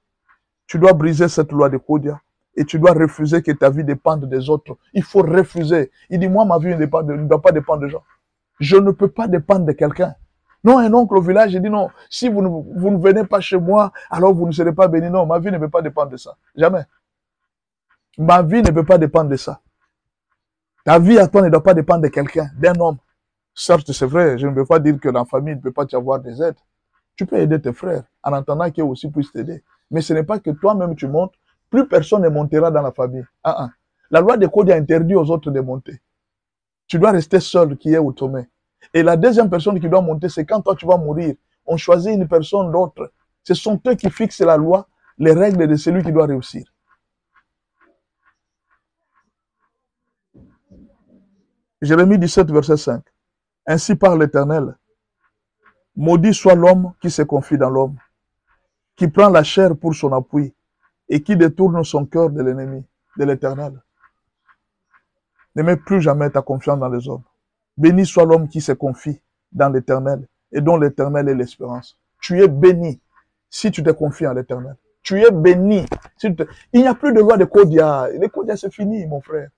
tu dois briser cette loi de Kodia et tu dois refuser que ta vie dépende des autres. Il faut refuser. Il dit, moi, ma vie ne doit pas dépendre des gens. Je ne peux pas dépendre de quelqu'un. Non, un oncle au village, il dit non, si vous ne venez pas chez moi, alors vous ne serez pas béni. Non, ma vie ne peut pas dépendre de ça. Jamais. Ma vie ne peut pas dépendre de ça. Ta vie à toi ne doit pas dépendre de quelqu'un, d'un homme. Certes, c'est vrai, je ne veux pas dire que dans la famille, il ne peut pas y avoir des aides. Tu peux aider tes frères, en attendant qu'ils aussi puissent t'aider. Mais ce n'est pas que toi-même tu montes, plus personne ne montera dans la famille. La loi de Kodia interdit aux autres de monter. Tu dois rester seul qui est au sommet. Et la deuxième personne qui doit monter, c'est quand toi tu vas mourir. On choisit une personne d'autre. Ce sont eux qui fixent la loi, les règles de celui qui doit réussir. Jérémie 17, verset 5. Ainsi parle l'Éternel. Maudit soit l'homme qui se confie dans l'homme, qui prend la chair pour son appui et qui détourne son cœur de l'ennemi, de l'Éternel. Ne mets plus jamais ta confiance dans les hommes. Béni soit l'homme qui se confie dans l'Éternel et dont l'Éternel est l'espérance. Tu es béni si tu te confies en l'Éternel. Tu es béni. Il n'y a plus de loi de Kodia. Les Kodia, c'est fini, mon frère.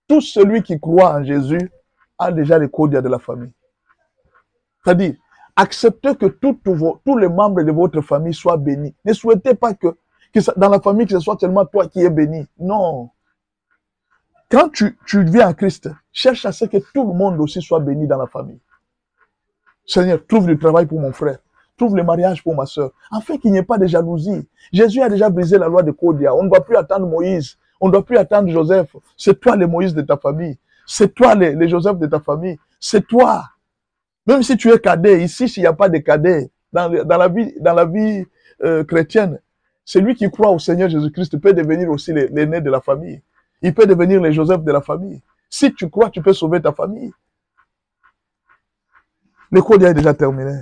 Tout celui qui croit en Jésus a déjà les Kodia de la famille. C'est-à-dire, acceptez que tous les membres de votre famille soient bénis. Ne souhaitez pas que dans la famille, que ce soit seulement toi qui es béni. Non. Quand tu viens en Christ, cherche à ce que tout le monde aussi soit béni dans la famille. Seigneur, trouve du travail pour mon frère. Trouve le mariage pour ma soeur. Afin qu'il n'y ait pas de jalousie. Jésus a déjà brisé la loi de Kodia. On ne doit plus attendre Moïse. On ne doit plus attendre Joseph. C'est toi le Moïse de ta famille. C'est toi le Joseph de ta famille. C'est toi. Même si tu es cadet, ici, s'il n'y a pas de cadet, dans la vie chrétienne, celui qui croit au Seigneur Jésus-Christ peut devenir aussi l'aîné de la famille. Il peut devenir le Joseph de la famille. Si tu crois, tu peux sauver ta famille. Le code est déjà terminé.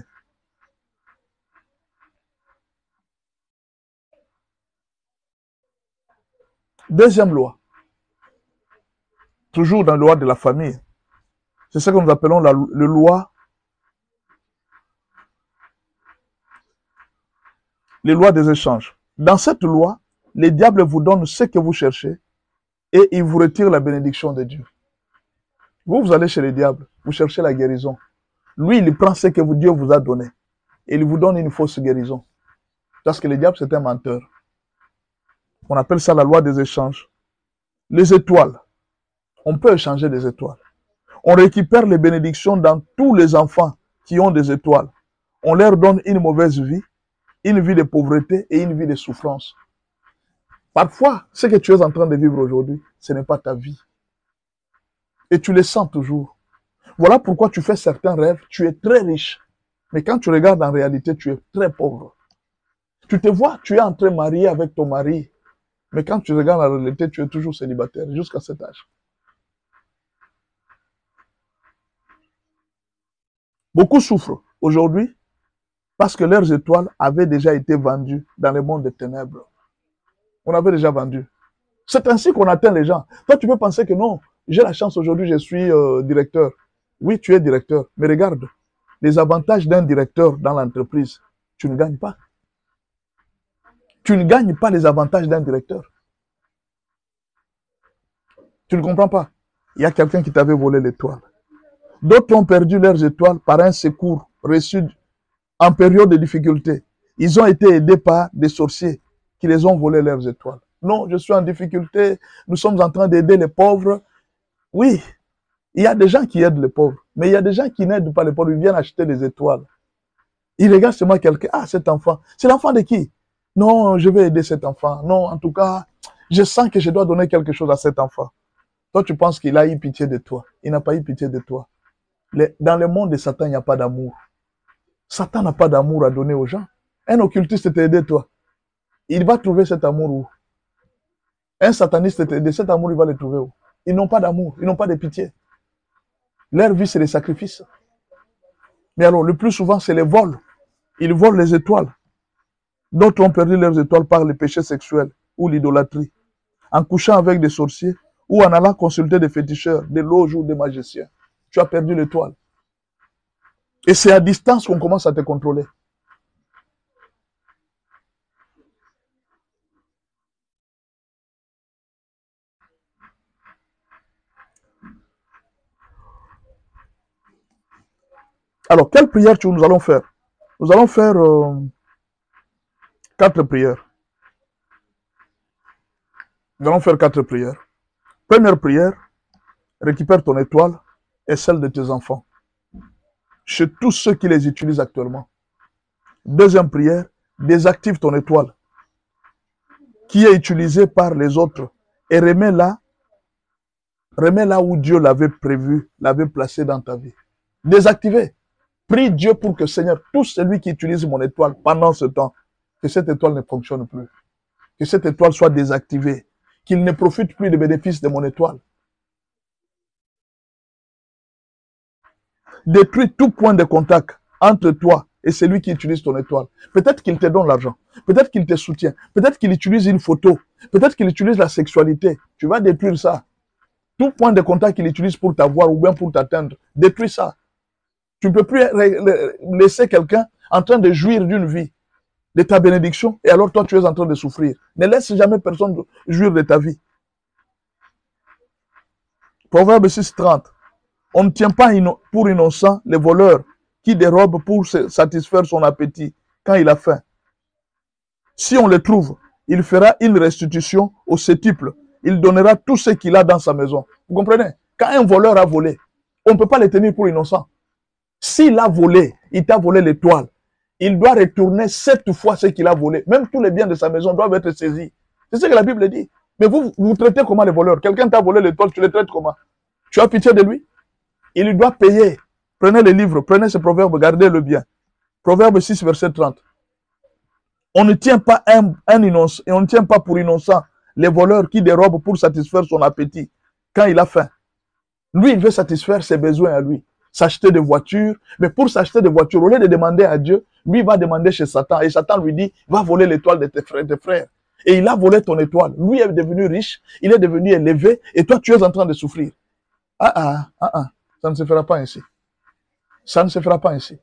Deuxième loi. Toujours dans la loi de la famille. C'est ce que nous appelons la loi. Les lois des échanges. Dans cette loi, les diables vous donnent ce que vous cherchez et ils vous retirent la bénédiction de Dieu. Vous allez chez les diables, vous cherchez la guérison. Lui, il prend ce que Dieu vous a donné et il vous donne une fausse guérison. Parce que le diable, c'est un menteur. On appelle ça la loi des échanges. Les étoiles. On peut échanger des étoiles. On récupère les bénédictions dans tous les enfants qui ont des étoiles. On leur donne une mauvaise vie, une vie de pauvreté et une vie de souffrance. Parfois, ce que tu es en train de vivre aujourd'hui, ce n'est pas ta vie. Et tu le sens toujours. Voilà pourquoi tu fais certains rêves, tu es très riche. Mais quand tu regardes en réalité, tu es très pauvre. Tu te vois, tu es en train de marier avec ton mari. Mais quand tu regardes en réalité, tu es toujours célibataire jusqu'à cet âge. Beaucoup souffrent aujourd'hui parce que leurs étoiles avaient déjà été vendues dans le monde des ténèbres. On avait déjà vendu. C'est ainsi qu'on atteint les gens. Toi, tu peux penser que non, j'ai la chance aujourd'hui, je suis directeur. Oui, tu es directeur, mais regarde, les avantages d'un directeur dans l'entreprise, tu ne gagnes pas. Tu ne gagnes pas les avantages d'un directeur. Tu ne comprends pas. Il y a quelqu'un qui t'avait volé l'étoile. D'autres ont perdu leurs étoiles par un secours reçu en période de difficulté. Ils ont été aidés par des sorciers qui les ont volé leurs étoiles. Non, je suis en difficulté, nous sommes en train d'aider les pauvres. Oui, il y a des gens qui aident les pauvres, mais il y a des gens qui n'aident pas les pauvres, ils viennent acheter des étoiles. Ils regardent seulement quelqu'un, ah, cet enfant, c'est l'enfant de qui? Non, je vais aider cet enfant. Non, en tout cas, je sens que je dois donner quelque chose à cet enfant. Toi, tu penses qu'il a eu pitié de toi. Il n'a pas eu pitié de toi. Dans le monde de Satan, il n'y a pas d'amour. Satan n'a pas d'amour à donner aux gens. Un occultiste t'a aidé, toi. Il va trouver cet amour où? Un sataniste t'a aidé, cet amour, il va le trouver où? Ils n'ont pas d'amour, ils n'ont pas de pitié. Leur vie, c'est les sacrifices. Mais alors, le plus souvent, c'est les vols. Ils volent les étoiles. D'autres ont perdu leurs étoiles par le péché sexuel ou l'idolâtrie, en couchant avec des sorciers ou en allant consulter des féticheurs, des loges ou des magiciens. Tu as perdu l'étoile. Et c'est à distance qu'on commence à te contrôler. Alors, quelle prière nous allons faire? Nous allons faire 4 prières. Nous allons faire 4 prières. Première prière, récupère ton étoile et celle de tes enfants. Chez tous ceux qui les utilisent actuellement. Deuxième prière, désactive ton étoile qui est utilisée par les autres et remets-la où Dieu l'avait prévu, l'avait placé dans ta vie. Désactiver. Prie Dieu pour que, Seigneur, tout celui qui utilise mon étoile pendant ce temps, que cette étoile ne fonctionne plus. Que cette étoile soit désactivée. Qu'il ne profite plus des bénéfices de mon étoile. Détruis tout point de contact entre toi et celui qui utilise ton étoile. Peut-être qu'il te donne l'argent. Peut-être qu'il te soutient. Peut-être qu'il utilise une photo. Peut-être qu'il utilise la sexualité. Tu vas détruire ça. Tout point de contact qu'il utilise pour t'avoir ou bien pour t'atteindre, détruis ça. Tu ne peux plus laisser quelqu'un en train de jouir d'une vie. de ta bénédiction, et alors toi, tu es en train de souffrir. Ne laisse jamais personne jouir de ta vie. Proverbe 6:30. On ne tient pas pour innocent les voleurs qui dérobent pour satisfaire son appétit quand il a faim. Si on le trouve, il fera une restitution au septuple. Il donnera tout ce qu'il a dans sa maison. Vous comprenez? Quand un voleur a volé, on ne peut pas le tenir pour innocent. S'il a volé, il t'a volé l'étoile. Il doit retourner 7 fois ce qu'il a volé. Même tous les biens de sa maison doivent être saisis. C'est ce que la Bible dit. Mais vous traitez comment les voleurs? Quelqu'un t'a volé l'étoile, tu le traites comment? Tu as pitié de lui? Il lui doit payer. Prenez les livres, prenez ce proverbe, gardez-le bien. Proverbe 6, verset 30. On ne tient pas un innocent, et on ne tient pas pour innocent les voleurs qui dérobent pour satisfaire son appétit quand il a faim. Lui, il veut satisfaire ses besoins à lui. S'acheter des voitures, mais pour s'acheter des voitures, au lieu de demander à Dieu, lui il va demander chez Satan, et Satan lui dit, va voler l'étoile de tes frères. Et il a volé ton étoile. Lui est devenu riche, il est devenu élevé, et toi tu es en train de souffrir. Ça ne se fera pas ainsi. Ça ne se fera pas ainsi.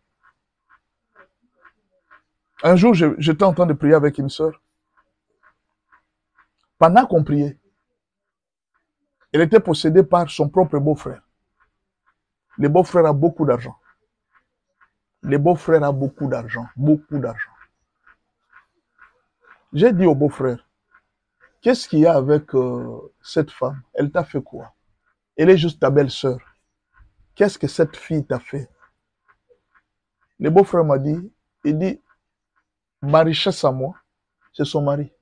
Un jour, j'étais en train de prier avec une sœur. Pendant qu'on priait, elle était possédée par son propre beau-frère. Le beau-frère a beaucoup d'argent. Le beau-frère a beaucoup d'argent. Beaucoup d'argent. J'ai dit au beau-frère, qu'est-ce qu'il y a avec cette femme? Elle t'a fait quoi? Elle est juste ta belle-sœur. Qu'est-ce que cette fille t'a fait? Le beau-frère m'a dit, il dit, ma richesse à moi, c'est son mari.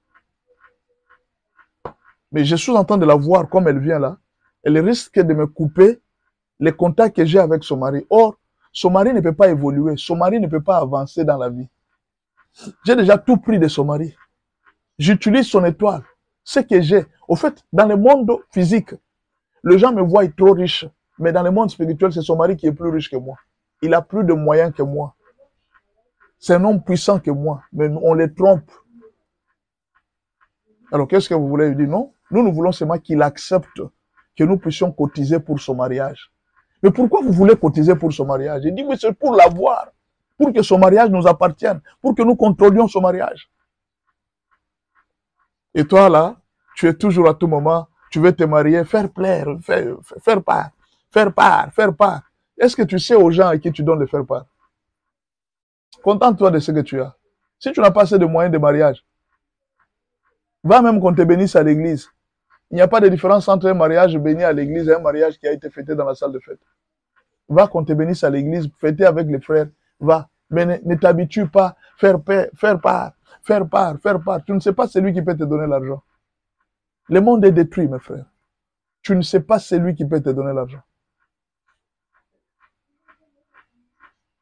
Mais je suis en train de la voir comme elle vient là. Elle risque de me couper les contacts que j'ai avec son mari. Or, son mari ne peut pas évoluer. Son mari ne peut pas avancer dans la vie. J'ai déjà tout pris de son mari. J'utilise son étoile. Ce que j'ai. Au fait, dans le monde physique, les gens me voient trop riche. Mais dans le monde spirituel, c'est son mari qui est plus riche que moi. Il a plus de moyens que moi. C'est un homme puissant que moi. Mais on les trompe. Alors, qu'est-ce que vous voulez lui dire? Non, nous voulons seulement qu'il accepte que nous puissions cotiser pour son mariage. Mais pourquoi vous voulez cotiser pour son mariage? Il dit, mais c'est pour l'avoir, pour que son mariage nous appartienne, pour que nous contrôlions son mariage. Et toi, là, tu es toujours à tout moment, tu veux te marier, faire plaire, faire part. Est-ce que tu sais aux gens à qui tu donnes de faire part? Contente-toi de ce que tu as. Si tu n'as pas assez de moyens de mariage, va même qu'on te bénisse à l'église. Il n'y a pas de différence entre un mariage béni à l'église et un mariage qui a été fêté dans la salle de fête. Va qu'on te bénisse à l'église, fêter avec les frères, va. Mais ne t'habitue pas, faire part. Tu ne sais pas celui qui peut te donner l'argent. Le monde est détruit, mes frères. Tu ne sais pas celui qui peut te donner l'argent.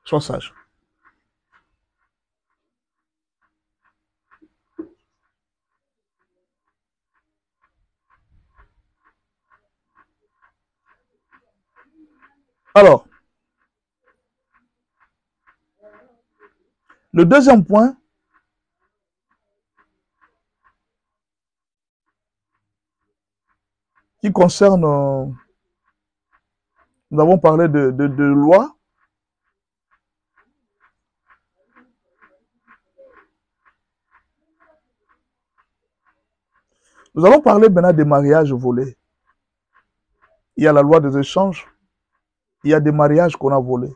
Sois sage. Alors, le deuxième point, qui concerne, nous avons parlé de loi. Nous allons parler maintenant des mariages volés. Il y a la loi des échanges. Il y a des mariages qu'on a volés.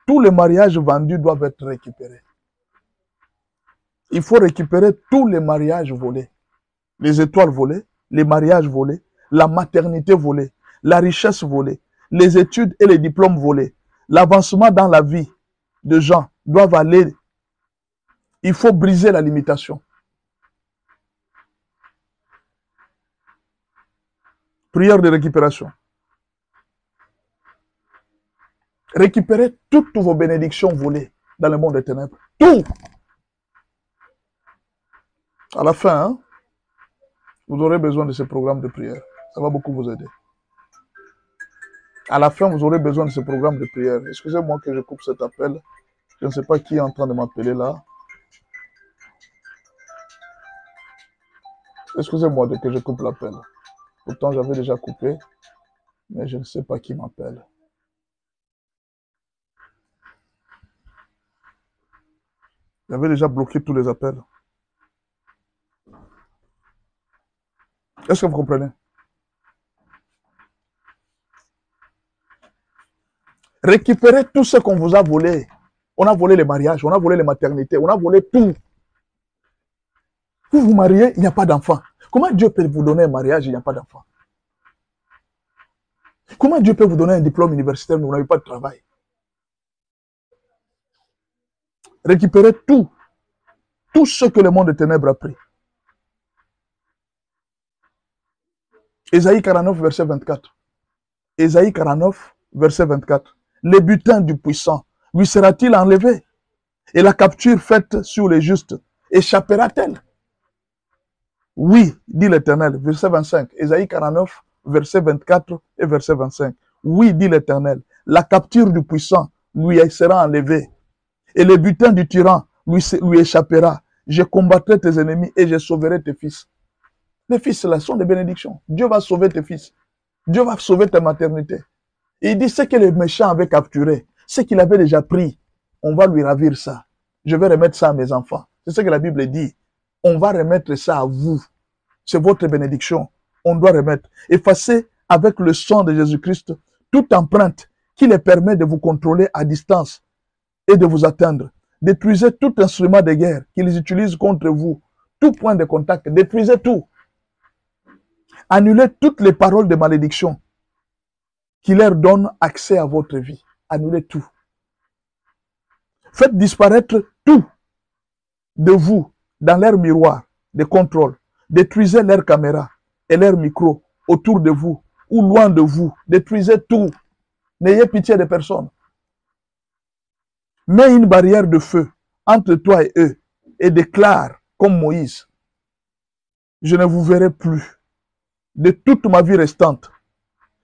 Tous les mariages vendus doivent être récupérés. Il faut récupérer tous les mariages volés. Les étoiles volées, les mariages volés, la maternité volée, la richesse volée, les études et les diplômes volés. L'avancement dans la vie de gens doivent aller. Il faut briser la limitation. Prière de récupération. Récupérez toutes vos bénédictions volées dans le monde des ténèbres. Tout. À la fin, hein, vous aurez besoin de ce programme de prière. Ça va beaucoup vous aider. À la fin, vous aurez besoin de ce programme de prière. Excusez-moi que je coupe cet appel. Je ne sais pas qui est en train de m'appeler là. Excusez-moi que je coupe l'appel. Pourtant, j'avais déjà coupé, mais je ne sais pas qui m'appelle. J'avais déjà bloqué tous les appels. Est-ce que vous comprenez? Récupérez tout ce qu'on vous a volé. On a volé les mariages, on a volé les maternités, on a volé tout. Vous vous mariez, il n'y a pas d'enfant. Comment Dieu peut vous donner un mariage, il n'y a pas d'enfant? Comment Dieu peut vous donner un diplôme universitaire, mais vous n'avez pas de travail? Récupérez tout. Tout ce que le monde des ténèbres a pris. Ésaïe 49, verset 24. Ésaïe 49, verset 24. Les butins du puissant lui sera-t-il enlevé? Et la capture faite sur les justes échappera-t-elle? Oui, dit l'Éternel. Verset 25. Ésaïe 49, verset 24 et verset 25. Oui, dit l'Éternel. La capture du puissant lui sera enlevée. Et le butin du tyran lui échappera. Je combattrai tes ennemis et je sauverai tes fils. Les fils là sont des bénédictions. Dieu va sauver tes fils. Dieu va sauver ta maternité. Et il dit ce que le méchant avait capturé, ce qu'il avait déjà pris, on va lui ravir ça. Je vais remettre ça à mes enfants. C'est ce que la Bible dit. On va remettre ça à vous. C'est votre bénédiction. On doit remettre. Effacer avec le sang de Jésus-Christ toute empreinte qui les permet de vous contrôler à distance et de vous atteindre. Détruisez tout instrument de guerre qu'ils utilisent contre vous. Tout point de contact. Détruisez tout. Annulez toutes les paroles de malédiction qui leur donnent accès à votre vie. Annulez tout. Faites disparaître tout de vous dans leur miroir de contrôle. Détruisez leurs caméras et leurs micros autour de vous ou loin de vous. Détruisez tout. N'ayez pitié de personne. Mets une barrière de feu entre toi et eux et déclare, comme Moïse, je ne vous verrai plus de toute ma vie restante.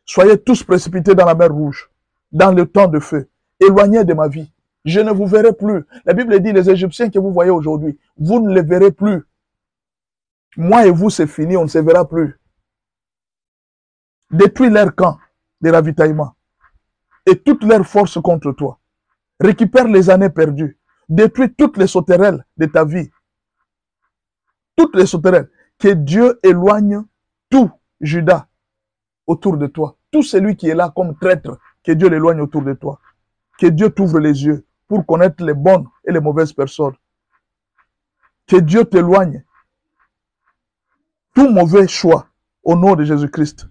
Soyez tous précipités dans la mer Rouge, dans le temps de feu, éloignés de ma vie. Je ne vous verrai plus. La Bible dit, les Égyptiens que vous voyez aujourd'hui, vous ne les verrez plus. Moi et vous, c'est fini, on ne se verra plus. Détruis leur camp de ravitaillement et toute leur force contre toi. Récupère les années perdues. Détruis toutes les sauterelles de ta vie. Toutes les sauterelles. Que Dieu éloigne tout Judas autour de toi. Tout celui qui est là comme traître, que Dieu l'éloigne autour de toi. Que Dieu t'ouvre les yeux pour connaître les bonnes et les mauvaises personnes. Que Dieu t'éloigne tout mauvais choix au nom de Jésus-Christ.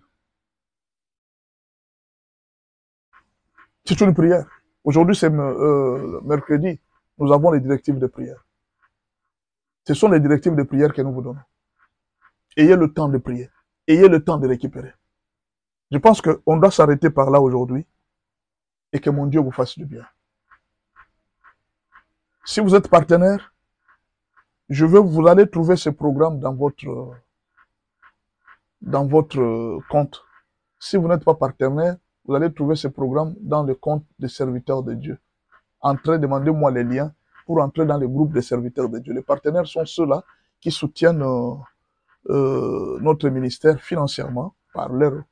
C'est une prière. Aujourd'hui, c'est mercredi. Nous avons les directives de prière. Ce sont les directives de prière que nous vous donnons. Ayez le temps de prier. Ayez le temps de récupérer. Je pense qu'on doit s'arrêter par là aujourd'hui et que mon Dieu vous fasse du bien. Si vous êtes partenaire, vous allez trouver ce programme dans votre compte. Si vous n'êtes pas partenaire, vous allez trouver ce programme dans le compte des serviteurs de Dieu. Entrez, demandez-moi les liens pour entrer dans le groupe des serviteurs de Dieu. Les partenaires sont ceux-là qui soutiennent notre ministère financièrement par leur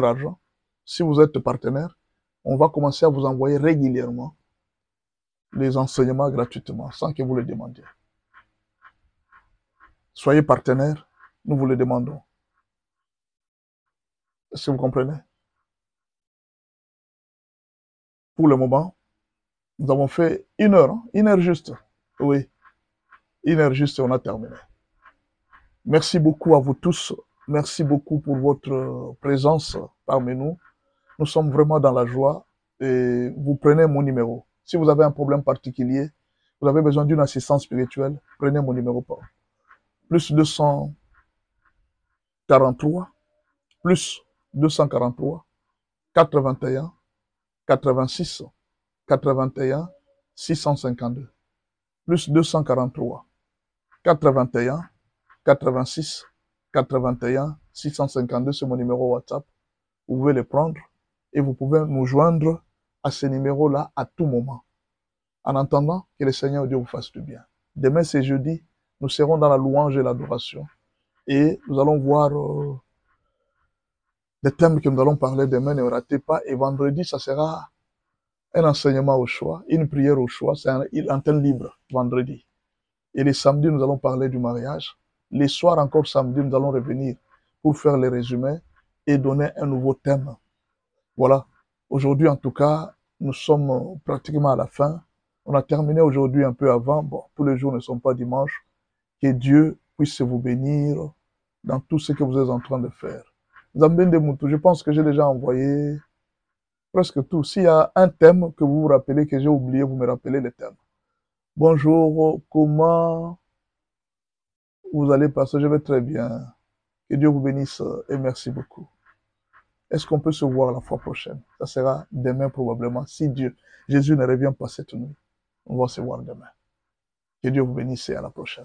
argent. Si vous êtes partenaire, on va commencer à vous envoyer régulièrement les enseignements gratuitement, sans que vous le demandiez. Soyez partenaire, nous vous le demandons. Est-ce que vous comprenez? Pour le moment, nous avons fait 1 heure, hein? 1 heure juste. Oui, 1 heure juste et on a terminé. Merci beaucoup à vous tous. Merci beaucoup pour votre présence parmi nous. Nous sommes vraiment dans la joie et vous prenez mon numéro. Si vous avez un problème particulier, vous avez besoin d'une assistance spirituelle, prenez mon numéro. Plus 243, plus 243, 81, 86, 81, 652. Plus 243, 81, 86, 81, 652, c'est mon numéro WhatsApp. Vous pouvez le prendre et vous pouvez nous joindre à ce numéro-là à tout moment. En attendant, que le Seigneur Dieu vous fasse du bien. Demain, c'est jeudi, nous serons dans la louange et l'adoration. Et nous allons voir des thèmes que nous allons parler demain, ne ratez pas. Et vendredi, ça sera un enseignement au choix, une prière au choix, c'est une antenne libre, vendredi. Et les samedis, nous allons parler du mariage. Les soirs, encore samedi, nous allons revenir pour faire les résumés et donner un nouveau thème. Voilà. Aujourd'hui, en tout cas, nous sommes pratiquement à la fin. On a terminé aujourd'hui un peu avant. Bon, tous les jours ne sont pas dimanches. Que Dieu puisse vous bénir dans tout ce que vous êtes en train de faire. Zambende Moutou, je pense que j'ai déjà envoyé presque tout. S'il y a un thème que vous vous rappelez, que j'ai oublié, vous me rappelez le thème. Bonjour, comment vous allez passer? Je vais très bien. Que Dieu vous bénisse et merci beaucoup. Est-ce qu'on peut se voir la fois prochaine? Ça sera demain probablement, si Dieu, Jésus ne revient pas cette nuit. On va se voir demain. Que Dieu vous bénisse et à la prochaine.